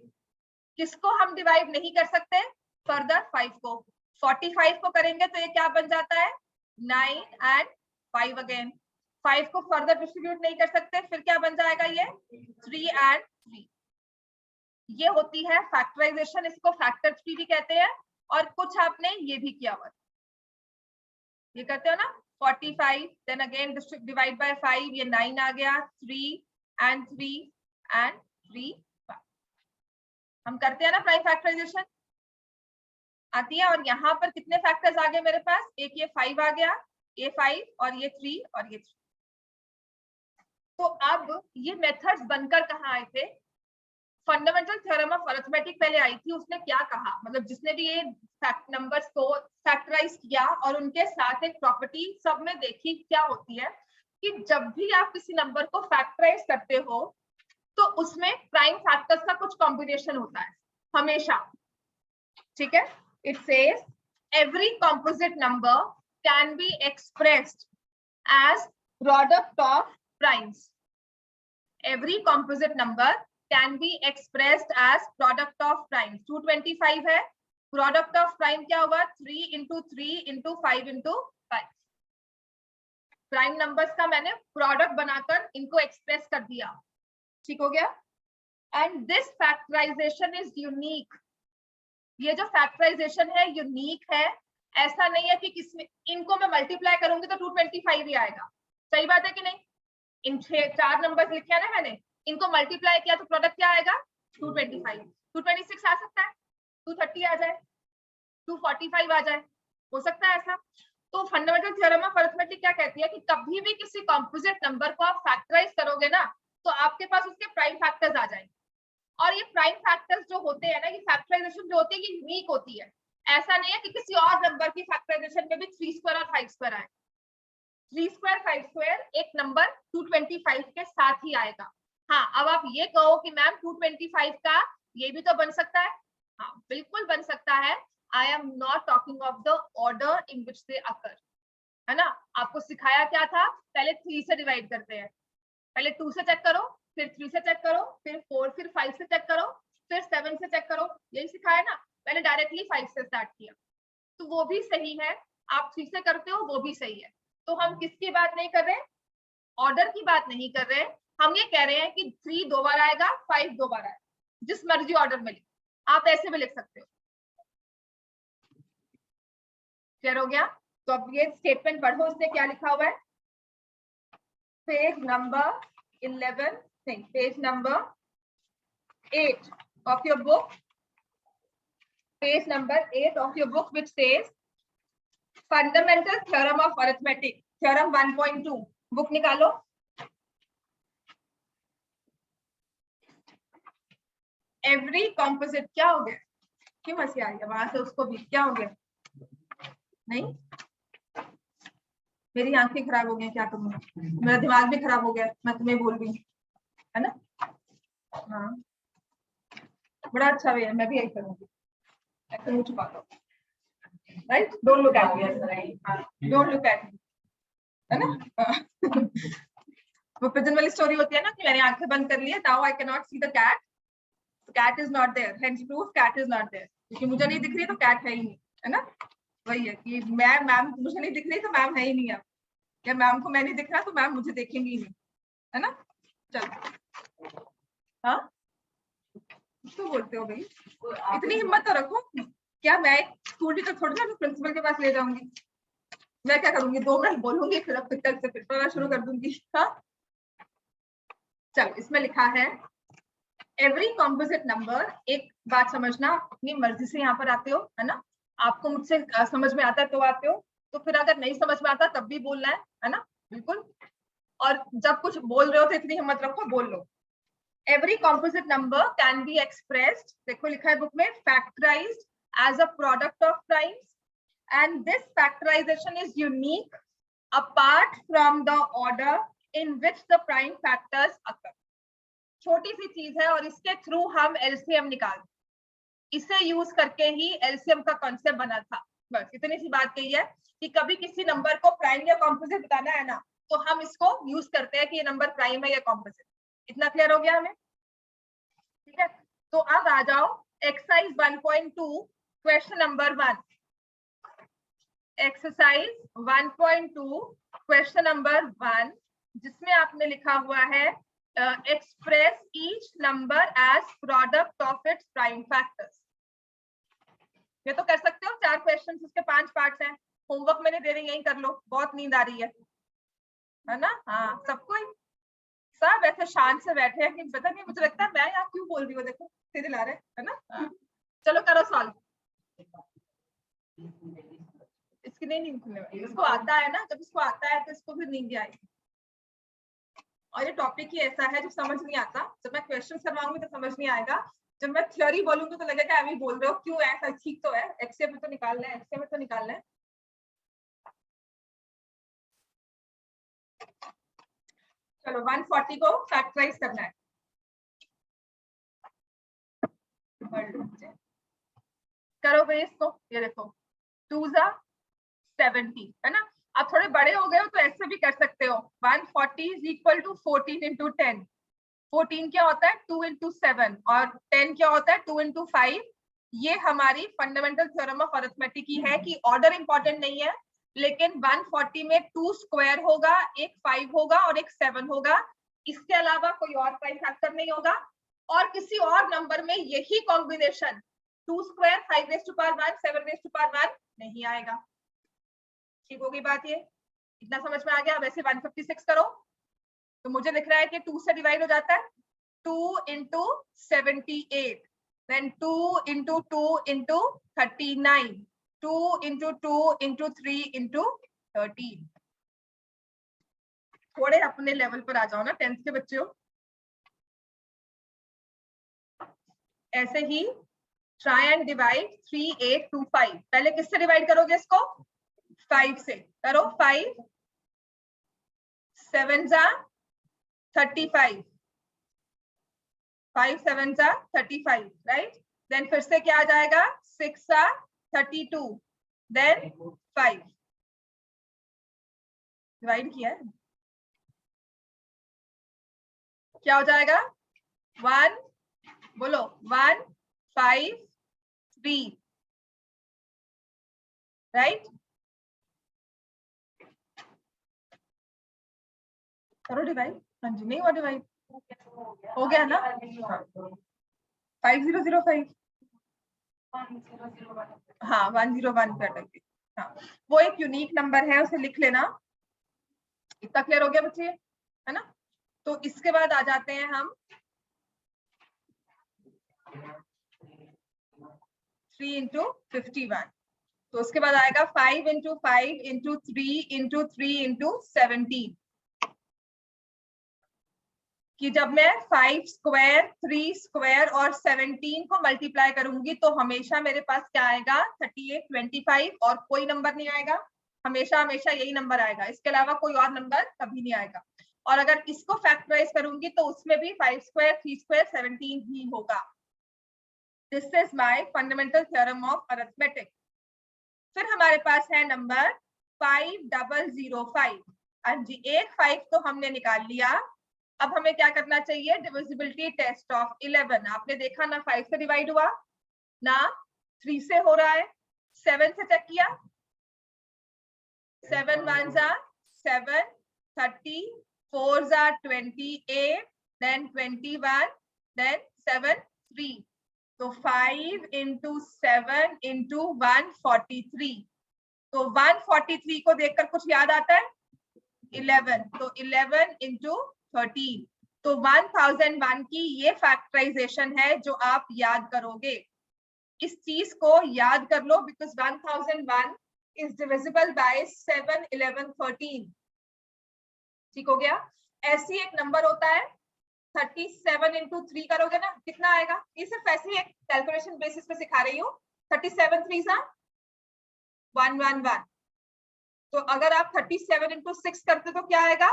किसको हम डिवाइड नहीं कर सकते? फर्दर 5 को। 45 को करेंगे तो ये क्या बन जाता है? 9 एंड 5 अगेन। 5 को फर्दर डिस्ट्रीब्यूट नहीं कर सकते, फिर क्या बन जाएगा ये? 3 एंड 3। ये होती है फैक्टराइजेशन, इसको फैक्टर ट्री भी कहते हैं। और कुछ आपने ये भी किया हुआ, ये करते हो ना 45, देन अगेन डिवाइड बाय 5, ये 9 आ गया, 3 एंड 3 एंड 3। हम करते हैं ना प्राइम फैक्टराइजेशन, आती है। और यहाँ पर कितने फैक्टर्स आ गए मेरे पास? एक ये 5 आ गया, ये 5 और ये 3 और ये 3। तो अब ये मेथड्स बनकर कहाँ आए थे? फंडामेंटल थ्योरम ऑफ अरिथमेटिक पहले आई थी, उसने क्या कहा, मतलब जिसने भी ये नंबर्स को फैक्टराइज किया और उनके साथ एक प्रॉपर्टी सब में देखी क्या होती है कि जब भी आप किसी नंबर को फैक्टराइज करते हो तो उसमें प्राइम फैक्टर्स का कुछ कॉम्बिनेशन होता है हमेशा। ठीक है, it says every composite number can be expressed as product of primes. Every composite number can be expressed as product of primes. 225 है, प्रोडक्ट ऑफ प्राइम क्या होगा? 3 into 3 into 5 into 5। Prime numbers का मैंने प्रोडक्ट बनाकर इनको express कर दिया। ठीक हो गया? And this factorisation is unique. ये जो फैक्टराइजेशन है यूनिक है, ऐसा नहीं है कि किसमें इनको मैं मल्टीप्लाई करूंगी तो 225 ही आएगा। सही बात है कि नहीं? इन 4 नंबर लिखे हैं ना मैंने, इनको मल्टीप्लाई किया तो प्रोडक्ट क्या आएगा? 225। 226 आ सकता है, 230 आ जाए, 245 आ जाए, हो सकता है ऐसा। तो फंडामेंटल थ्योरम ऑफ अरिथमेटिक क्या कहती है कि कभी भी किसी कॉम्पोजिट नंबर को आप फैक्टराइज करोगे ना तो आपके पास उसके प्राइम फैक्टर्स आ जाएंगे। और ये प्राइम फैक्टर्स जो होते हैं ना, ये फैक्टराइजेशन जो होती है ये यूनिक होती है। ऐसा नहीं है कि किसी और नंबर की फैक्टराइजेशन में भी 3 स्क्वायर और 5 स्क्वायर आए। 3 स्क्वायर 5 स्क्वायर एक नंबर 225 के साथ ही आएगा। हाँ, अब आप ये कहो कि मैम 225 का ये भी तो बन सकता है। हाँ, बिल्कुल बन सकता है। I am not talking of the order in which they occur, है ना। आपको सिखाया क्या था? पहले 3 से डिवाइड करते हैं, पहले 2 से चेक करो, फिर 3 से चेक करो, फिर 4, फिर 5 से चेक करो, फिर 7 से चेक करो। यही सिखाया ना, पहले डायरेक्टली 5 से स्टार्ट किया। तो वो भी सही है, आप 3 से करते हो वो भी सही है। तो हम किसकी बात नहीं कर रहे? ऑर्डर की बात नहीं कर रहे। हम ये कह रहे हैं कि 3 2 बार आएगा, 5 2 बार आएगा, जिस मर्जी ऑर्डर में लिख, आप ऐसे भी लिख सकते हो। क्लियर हो गया? तो अब ये स्टेटमेंट पढ़ो, उसने क्या लिखा हुआ है। पेज नंबर 11, नहीं, page number 8 of your book, page number 8 of your book, which says fundamental theorem of arithmetic, theorem 1.2। Book निकालो, एवरी कॉम्पोजिट, क्या हो गया, क्यों हंसी आ गया वहां से, उसको भी क्या हो गया, नहीं मेरी आंखें खराब हो गई, क्या करूँ, मेरा दिमाग भी खराब हो गया, मैं तुम्हें बोल रही हूँ, है ना। हाँ बड़ा अच्छा है, मैं भी यही करूंगी, ऐसे मुंह छुपा दो, right, don't look at me, don't look at me, है ना। वो पिजन वाली स्टोरी होती है ना कि मैंने आंखें बंद कर ली है, now I can not see the cat, cat is not there, hence proof cat is not there, क्योंकि मुझे नहीं दिख रही तो कैट है ही नहीं, है ना। वही है कि मैम मुझे नहीं दिख रही तो मैम है ही नहीं, अब या मैम को मैं नहीं दिख रहा तो मैम मुझे देखेंगी ही नहीं, है ना। चलो हाँ तो बोलते हो भाई, इतनी हिम्मत तो रखो, क्या मैं स्कूल टीचर थोड़ी ना प्रिंसिपल के पास ले जाऊंगी, मैं क्या करूंगी 2 मिनट बोलूंगी फिर अब तक से फिर पढ़ना शुरू कर दूंगी। हाँ चलो इसमें लिखा है एवरी कॉम्पोजिट नंबर, एक बात समझना, अपनी मर्जी से यहाँ पर आते हो, है ना, आपको मुझसे समझ में आता है तो आते हो, तो फिर अगर नहीं समझ में आता तब भी बोलना है ना, बिल्कुल। और जब कुछ बोल रहे हो तो इतनी हिम्मत रखो, बोल लो। Every composite number can be expressed, देखो लिखा है बुक में, factorized as a product of primes, and this factorization is unique apart from the order in which the prime factors occur. छोटी सी चीज है और इसके थ्रू हम एलसीएम निकालते, इसे यूज करके ही एलसीएम का कॉन्सेप्ट बना था, बस इतनी सी बात कही है कि कभी किसी नंबर को प्राइम या कॉम्पोजिट बताना है ना तो हम इसको यूज करते हैं कि ये नंबर प्राइम है या कॉम्पोजिट, इतना क्लियर हो गया हमें, ठीक है। तो अब आ जाओ exercise 1.2 question number 1, exercise 1.2 question number 1, जिसमें आपने लिखा हुआ है express each number as product of its prime factors. ये तो कर सकते हो, 4 क्वेश्चन, इसके 5 पार्ट्स हैं, होमवर्क मैंने दे रही है, यही कर लो, बहुत नींद आ रही है ना। हाँ सबको, सब ऐसे शांत से बैठे हैं कि पता नहीं, मुझे लगता है मैं यहाँ क्यों बोल रही हूँ, देखो सीधे ला रहे है ना। हाँ। चलो करो सॉल्व, इसकी नहीं नींद खुलने वाली, इसको आता है ना, जब इसको आता है तो इसको फिर नींद आएगी। और ये टॉपिक ही ऐसा है जो समझ नहीं आता, जब मैं क्वेश्चन करवाऊंगी तो समझ नहीं आएगा, जब मैं थ्योरी बोलूंगी तो लगेगा अभी बोल रहे हो, क्यों ऐसा, ठीक तो है, एक्सएम में तो निकालना है, एक्सएम में तो निकालना है। चलो 140 को फैक्टराइज करना है, करो भाई इसको, ये देखो 2 * 70 है ना। आप थोड़े बड़े हो गए हो तो ऐसे भी कर सकते हो, 140 इज इक्वल टू 14 इंटू 10, 14 क्या होता है 2 इंटू 7 और 10 क्या होता है 2 इंटू 5। ये हमारी फंडामेंटल थ्योरम ऑफ अरिथमेटिक की है कि ऑर्डर इंपॉर्टेंट नहीं है, लेकिन 140 में 2 स्क्वायर होगा, एक 5 होगा और एक 7 होगा, इसके अलावा कोई और प्राइम फैक्टर नहीं होगा, और किसी और नंबर में यही combination 2 square 5 raise to power 1 7 raise to power 1 नहीं आएगा। ठीक होगी बात, ये इतना समझ में आ गया। वैसे 156 करो तो मुझे लिख रहा है कि 2 से डिवाइड हो जाता है, 2 into 78, then 2 into 2 into 39, 2 into 2 into 3 into 13। थोड़े अपने लेवल पर आ जाओ ना, 10th के बच्चे हो। ऐसे ही ट्राई एंड डिवाइड 3825, पहले किससे डिवाइड करोगे इसको, 5 से करो, 5 7 जा 35, 5 7 जा 35, राइट। देन फिर से क्या आ जाएगा, 6 जा 32, देन 5 डिवाइड किया है, क्या हो जाएगा 1, बोलो 1 5 3, राइट। करो डिवाइड, हाँ जी, नहीं हुआ डिवाइड, हो गया ना 5005, हाँ 101 पे अटक गई। हाँ वो एक यूनिक नंबर है, उसे लिख लेना। इतना क्लियर हो गया बच्चे, है ना। तो इसके बाद आ जाते हैं हम 3 इंटू 51, तो उसके बाद आएगा 5 इंटू 5 इंटू 3 इंटू 3 इंटू 17, कि जब मैं 5 स्क्वायर 3 स्क्वायर और 17 को मल्टीप्लाई करूंगी तो हमेशा मेरे पास क्या आएगा 38 25 और कोई नंबर नहीं आएगा, हमेशा हमेशा यही नंबर आएगा, इसके अलावा कोई और नंबर कभी नहीं आएगा। और अगर इसको फैक्टराइज करूंगी तो उसमें भी 5 स्क्वायर 3 स्क्वायर 17 ही होगा। This is my fundamental theorem of arithmetic. फिर हमारे पास है नंबर 5005। हाँ जी, एक 5 तो हमने निकाल लिया। अब हमें क्या करना चाहिए, डिविजिबिलिटी टेस्ट ऑफ 11। आपने देखा ना 5 से डिवाइड हुआ ना 3 से हो रहा है, 7 से चेक किया, 7 1 7, 30, 4 28, then 21, then 7 3, तो 5 into 7 into 143, तो 143 को देखकर कुछ याद आता है 11, तो 11 into 13, तो 1001 की ये फैक्टराइजेशन है जो आप याद करोगे। इस चीज को याद कर लो, बिकॉज 1001 इज डिविजिबल बाय 7 11 13। ठीक हो गया। ऐसी एक नंबर होता है 37 into 3 करोगे ना कितना आएगा, ये सिर्फ ऐसी एक कैलकुलेशन बेसिस पे सिखा रही हूँ। 37 3 111, तो अगर आप 37 into 6 करते तो क्या आएगा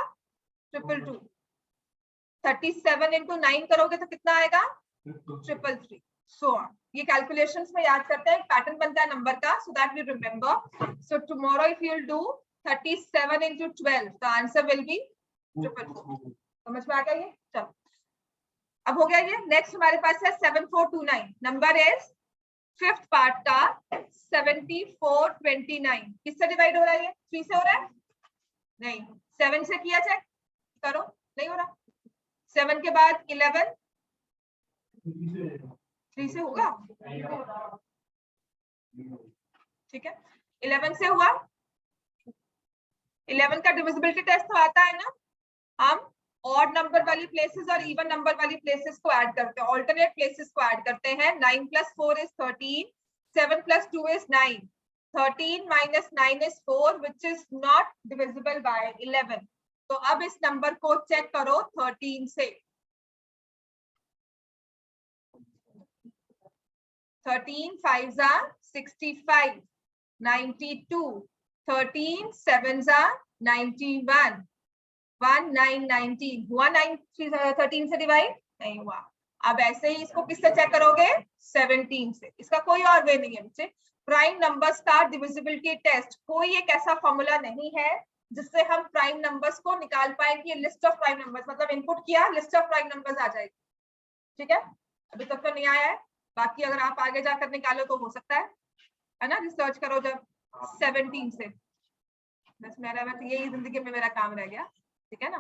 222। 37 into 9 करोगे तो कितना आएगा 333। सो ये कैलकुलेशंस में याद करते हैं, पैटर्न बनता है नंबर का, so that we remember. So tomorrow if you will do 37 into 12, the answer will be 444। समझ में आ गया ये? चलो अब हो गया ये। नेक्स्ट हमारे पास है 7429। नंबर इज फिफ्थ पार्ट का 7429। किससे डिवाइड हो रहा है ये? 3 से हो रहा है? नहीं। 7 से किया, चेक करो, नहीं हो रहा। 7 के बाद 11, 3 से होगा, ठीक है। 11 से हुआ। 11 का डिविजिबिलिटी टेस्ट तो आता है ना, हम ऑड नंबर वाली प्लेसेस और इवन नंबर वाली प्लेसेस को ऐड करते हैं, ऑल्टरनेट प्लेसेस को ऐड करते हैं। 9 + 4 is 13, 7 + 2 is 9, 13 - 9 is 4, which is not divisible by 11। तो अब इस नंबर को चेक करो 13 से। 13 5 65, 92, 13 7 91, 1919 हुआ। 9 13 से डिवाइड नहीं हुआ। अब ऐसे ही इसको किससे चेक करोगे 17 से। इसका कोई और वे नहीं है बच्चे। प्राइम नंबर्स का डिविजिबिलिटी टेस्ट कोई एक ऐसा फॉर्मूला नहीं है जिससे हम प्राइम नंबर्स को निकाल पाएंगे। लिस्ट ऑफ प्राइम नंबर्स मतलब इनपुट किया, लिस्ट ऑफ प्राइम नंबर्स आ जाएगी, ठीक है। अभी तक तो नहीं आया है, बाकी अगर आप आगे जाकर निकालो तो हो सकता है ना। रिसर्च करो जब 17 से। बस मेरा यही जिंदगी में मेरा काम रह गया, ठीक है ना।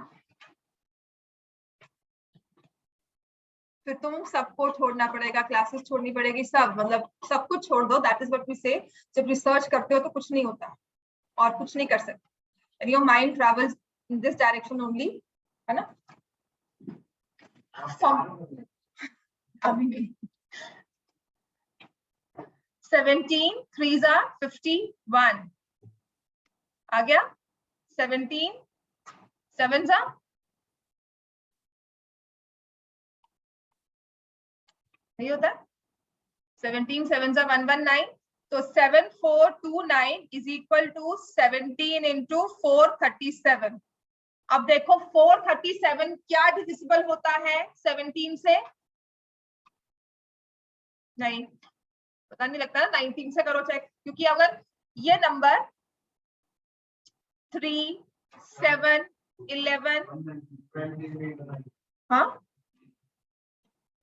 फिर तुम सबको छोड़ना पड़ेगा, क्लासेस छोड़नी पड़ेगी, सब मतलब सब कुछ छोड़ दो। दैट इज व्हाट वी से। जब रिसर्च करते हो तो कुछ नहीं होता और कुछ नहीं कर सकते। Your mind travels in this direction only, है ना। अभी नहीं। 17 3 51 आ गया। 17 7 नहीं होता। 17 7 119, तो 7429 इज इक्वल टू 17 into 437। अब देखो 437 क्या डिविजिबल होता है 17 से? नहीं, पता नहीं लगता ना। 19 से करो चेक, क्योंकि अगर ये नंबर 3 7 11 हाँ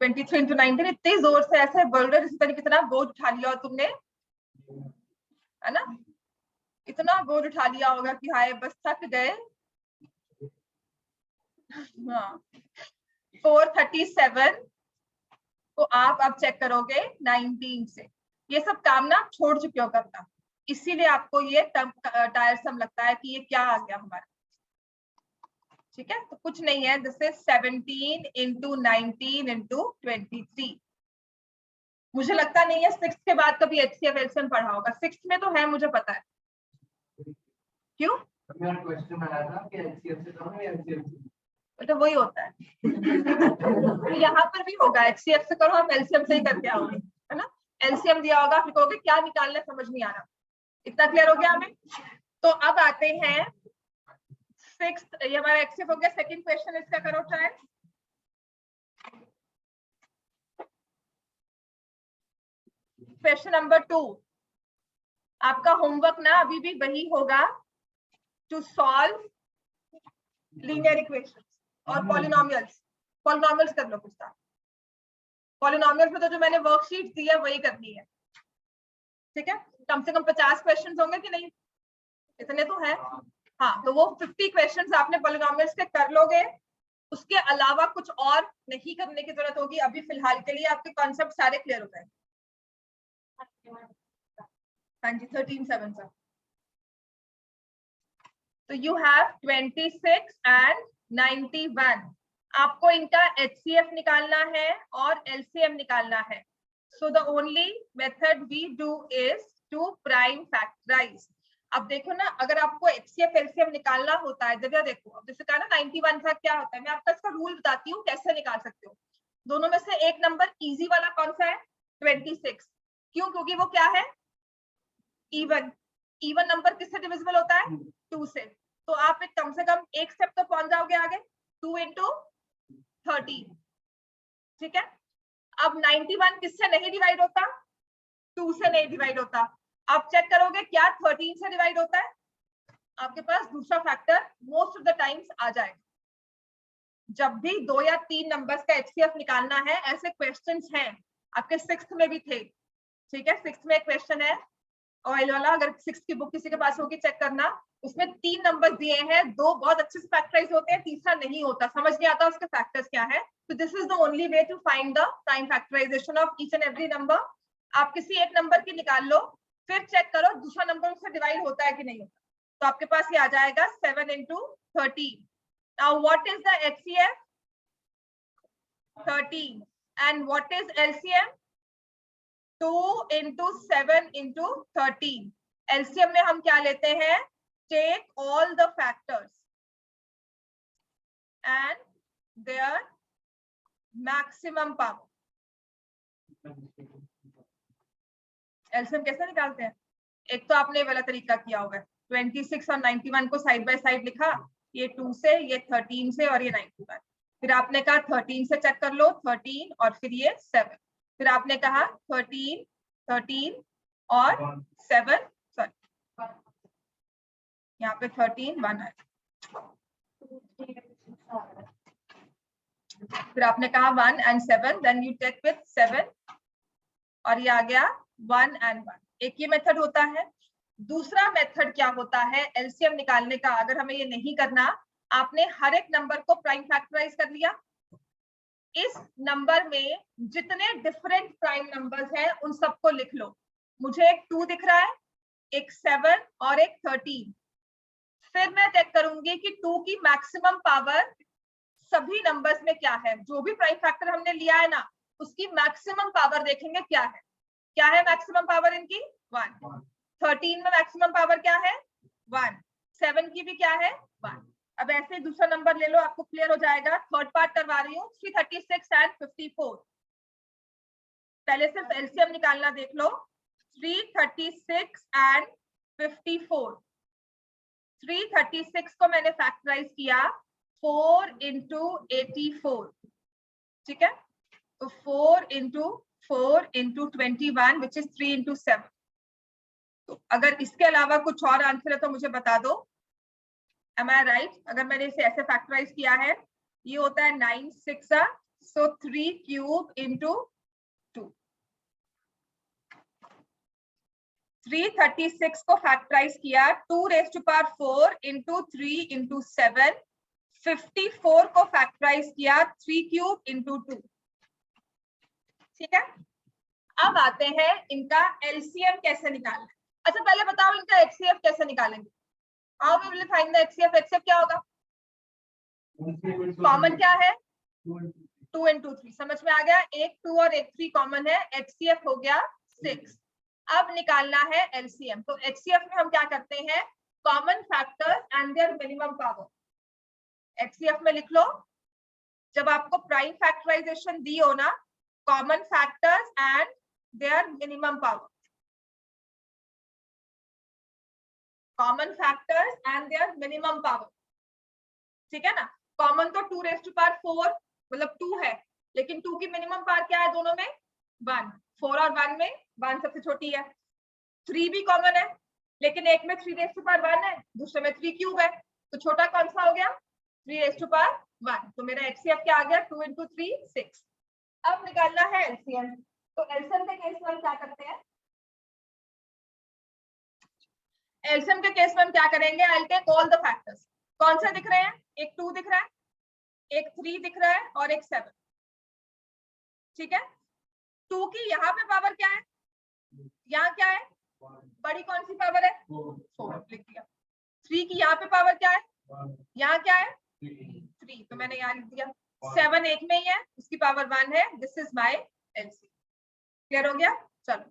23 into 19, इतनी जोर से ऐसे बोल रहे जिस तरह कितना बोझ उठा लिया हो तुमने, है ना। इतना बोझ उठा लिया होगा कि हाय बस थक गए। हाँ 437 को आप अब चेक करोगे 19 से। ये सब काम ना छोड़ चुके हो करना, इसीलिए आपको ये टायरसम लगता है कि ये क्या आ गया हमारा, ठीक है। तो कुछ नहीं है, दिस इज 17 into 19 into 23। मुझे लगता नहीं है 6th के बाद कभी HCF LCM पढ़ा होगा। 6th में तो है, मुझे पता है। क्यों? मेरा क्वेश्चन आया था कि HCF से कम है या HCF से? तो वही होता है। तो यहाँ पर भी होगा, HCF से करो, आप LCM से ही करके आओगे, है ना। LCM दिया होगा, फिर कहोगे क्या निकालना है, समझ नहीं आ रहा। इतना क्लियर हो गया हमें। तो अब आते हैं 6th, ये हमारा HCF हो गया। सेकंड क्वेश्चन इसका करो ट्राई। क्वेश्चन नंबर 2, आपका होमवर्क ना अभी भी वही होगा, टू सॉल्व लीनियर इक्वेशंस और पॉलिनोमियल्स। पॉलिनोमियल्स कर लो कुछ था। पॉलिनोमियल्स में तो जो मैंने वर्कशीट दी है वही करनी है, ठीक है। कम से कम 50 क्वेश्चंस होंगे कि नहीं, इतने तो है। हाँ, तो वो 50 क्वेश्चंस आपने पॉलिनोमियल्स के कर लोगे। उसके अलावा कुछ और नहीं करने की जरूरत होगी अभी फिलहाल के लिए, आपके कॉन्सेप्ट सारे क्लियर हो जाएंगे। हाँ जी, 13/7 सर। तो यू हैव 26 एंड 91। आपको इनका HCF निकालना है और LCM निकालना है। So the only method we do is to prime factorise. अब देखो ना, अगर आपको HCF LCM निकालना होता है, जगह देखो, अब जैसे कहा ना 91 था, क्या होता है, मैं आपको इसका रूल बताती हूँ कैसे निकाल सकते हो। दोनों में से एक नंबर इजी वाला कौन सा है, 26। क्यों, क्योंकि वो क्या है, इवन। इवन नंबर किससे डिविजिबल होता है, 2 से। तो आप एक कम से कम एक स्टेप तो पहुंच जाओगे आगे, 2 into 13, ठीक है। अब 91 किससे नहीं डिवाइड होता, 2 से नहीं डिवाइड होता। आप चेक करोगे क्या 13 से डिवाइड होता है, आपके पास दूसरा factor most of the times आ जाएगा। जब भी 2 या 3 नंबर्स का HCF निकालना है, ऐसे क्वेश्चंस हैं, आपके 6th में भी थे, ठीक है। 6th में एक क्वेश्चन है ऑयल वाला, अगर 6th की बुक किसी के पास होगी चेक करना, उसमें 3 नंबर दिए हैं, 2 बहुत अच्छे से फैक्टराइज होते हैं, तीसरा नहीं होता, समझ नहीं आता उसके फैक्टर्स क्या है। तो this is the only way to find the prime factorisation of each and every number. आप किसी एक नंबर की निकाल लो, फिर चेक करो दूसरा नंबर उससे डिवाइड होता है कि नहीं होता। तो आपके पास ये आ जाएगा 7 into 13। Now what is the HCF, 13, and what is LCM, 2 into 7 into 13। LCM में हम क्या लेते हैं, take all the factors and their maximum power। LCM कैसे निकालते हैं, एक तो आपने वाला तरीका किया होगा, 26 और 91 को साइड बाय साइड लिखा, ये 2 से, ये 13 से और ये 91। फिर आपने कहा 13 से चेक कर लो, 13 और फिर ये 7। फिर आपने कहा 13 13 और 7, सॉरी यहाँ पे 13 1 है। फिर आपने कहा 1 and 7, then you take with 7 और ये आ गया 1 and 1। एक ये मेथड होता है। दूसरा मेथड क्या होता है LCM निकालने का, अगर हमें ये नहीं करना, आपने हर एक नंबर को प्राइम फैक्टराइज कर लिया। इस नंबर में जितने डिफरेंट प्राइम नंबर्स हैं उन सबको लिख लो। मुझे एक 2 दिख रहा है, एक 7 और एक 13। फिर मैं चेक करूंगी कि 2 की मैक्सिमम पावर सभी नंबर्स में क्या है, जो भी प्राइम फैक्टर हमने लिया है ना, उसकी मैक्सिमम पावर देखेंगे क्या है। क्या है मैक्सिमम पावर इनकी, 1। 13 में मैक्सिमम पावर क्या है, 1। 7 की भी क्या है, 1। अब ऐसे दूसरा नंबर ले लो, आपको क्लियर हो जाएगा। थर्ड पार्ट करवा रही हूँ, 336 एंड 54। पहले सिर्फ LCM निकालना देख लो, 336 एंड 54। 336 को मैंने फैक्टराइज किया 4 into 84, ठीक है। तो 4 into 4 into 21 which is 3 into 7। तो अगर इसके अलावा कुछ और आंसर है तो मुझे बता दो, am I right? अगर मैंने इसे ऐसे फैक्टराइज किया है, ये होता है 9 6, so 3 cube into 2। 336 को फैक्टराइज किया 2 raised to power 4 into 3 into 7। 54 को फैक्टराइज किया 3 क्यूब into 2, ठीक है। अब आते हैं इनका LCM कैसे निकालना है। अच्छा पहले बताओ इनका HCF कैसे निकालेंगे। How we will find the HCF। HCF क्या होगा, कॉमन क्या है, 2 into 3, समझ में आ गया। एक 2 और एक 3 कॉमन है, HCF हो गया 6। अब निकालना है LCM। तो HCF में हम क्या करते हैं, common factor and their minimum power. HCF में लिख लो, जब आपको प्राइम फैक्टराइजेशन दी हो ना, common factors and their minimum power, common factors and their minimum power, ठीक है ना। कॉमन तो 2 raised to power 4 मतलब 2 है, लेकिन 2 की मिनिमम पावर क्या है दोनों में? 1। 4 और 1 में 1 सबसे छोटी है। 3 भी कॉमन है, लेकिन एक में 3 raised to power 1 है, दूसरे में 3 क्यूब है, तो छोटा कौन सा हो गया? 3 raised to power 1। तो मेरा HCF क्या आ गया? 2 into 3 6। अब निकालना है LCM। तो LCM के केस में हम क्या करते हैं? LCM के केस में हम क्या करेंगे? I'll take all the factors। कौन से दिख रहे हैं? एक 2 दिख रहा है, एक 3 दिख रहा है और एक 7, ठीक है। 2 की यहाँ पे पावर क्या है? यहाँ क्या है? बड़ी कौन सी पावर है? 4 लिख दिया। 3 की यहाँ पे पावर क्या है? यहाँ क्या है? 3, तो मैंने यहाँ लिख दिया। 7 एक में ही है, उसकी पावर 1 है। This is my LCM। Clear हो गया? चलो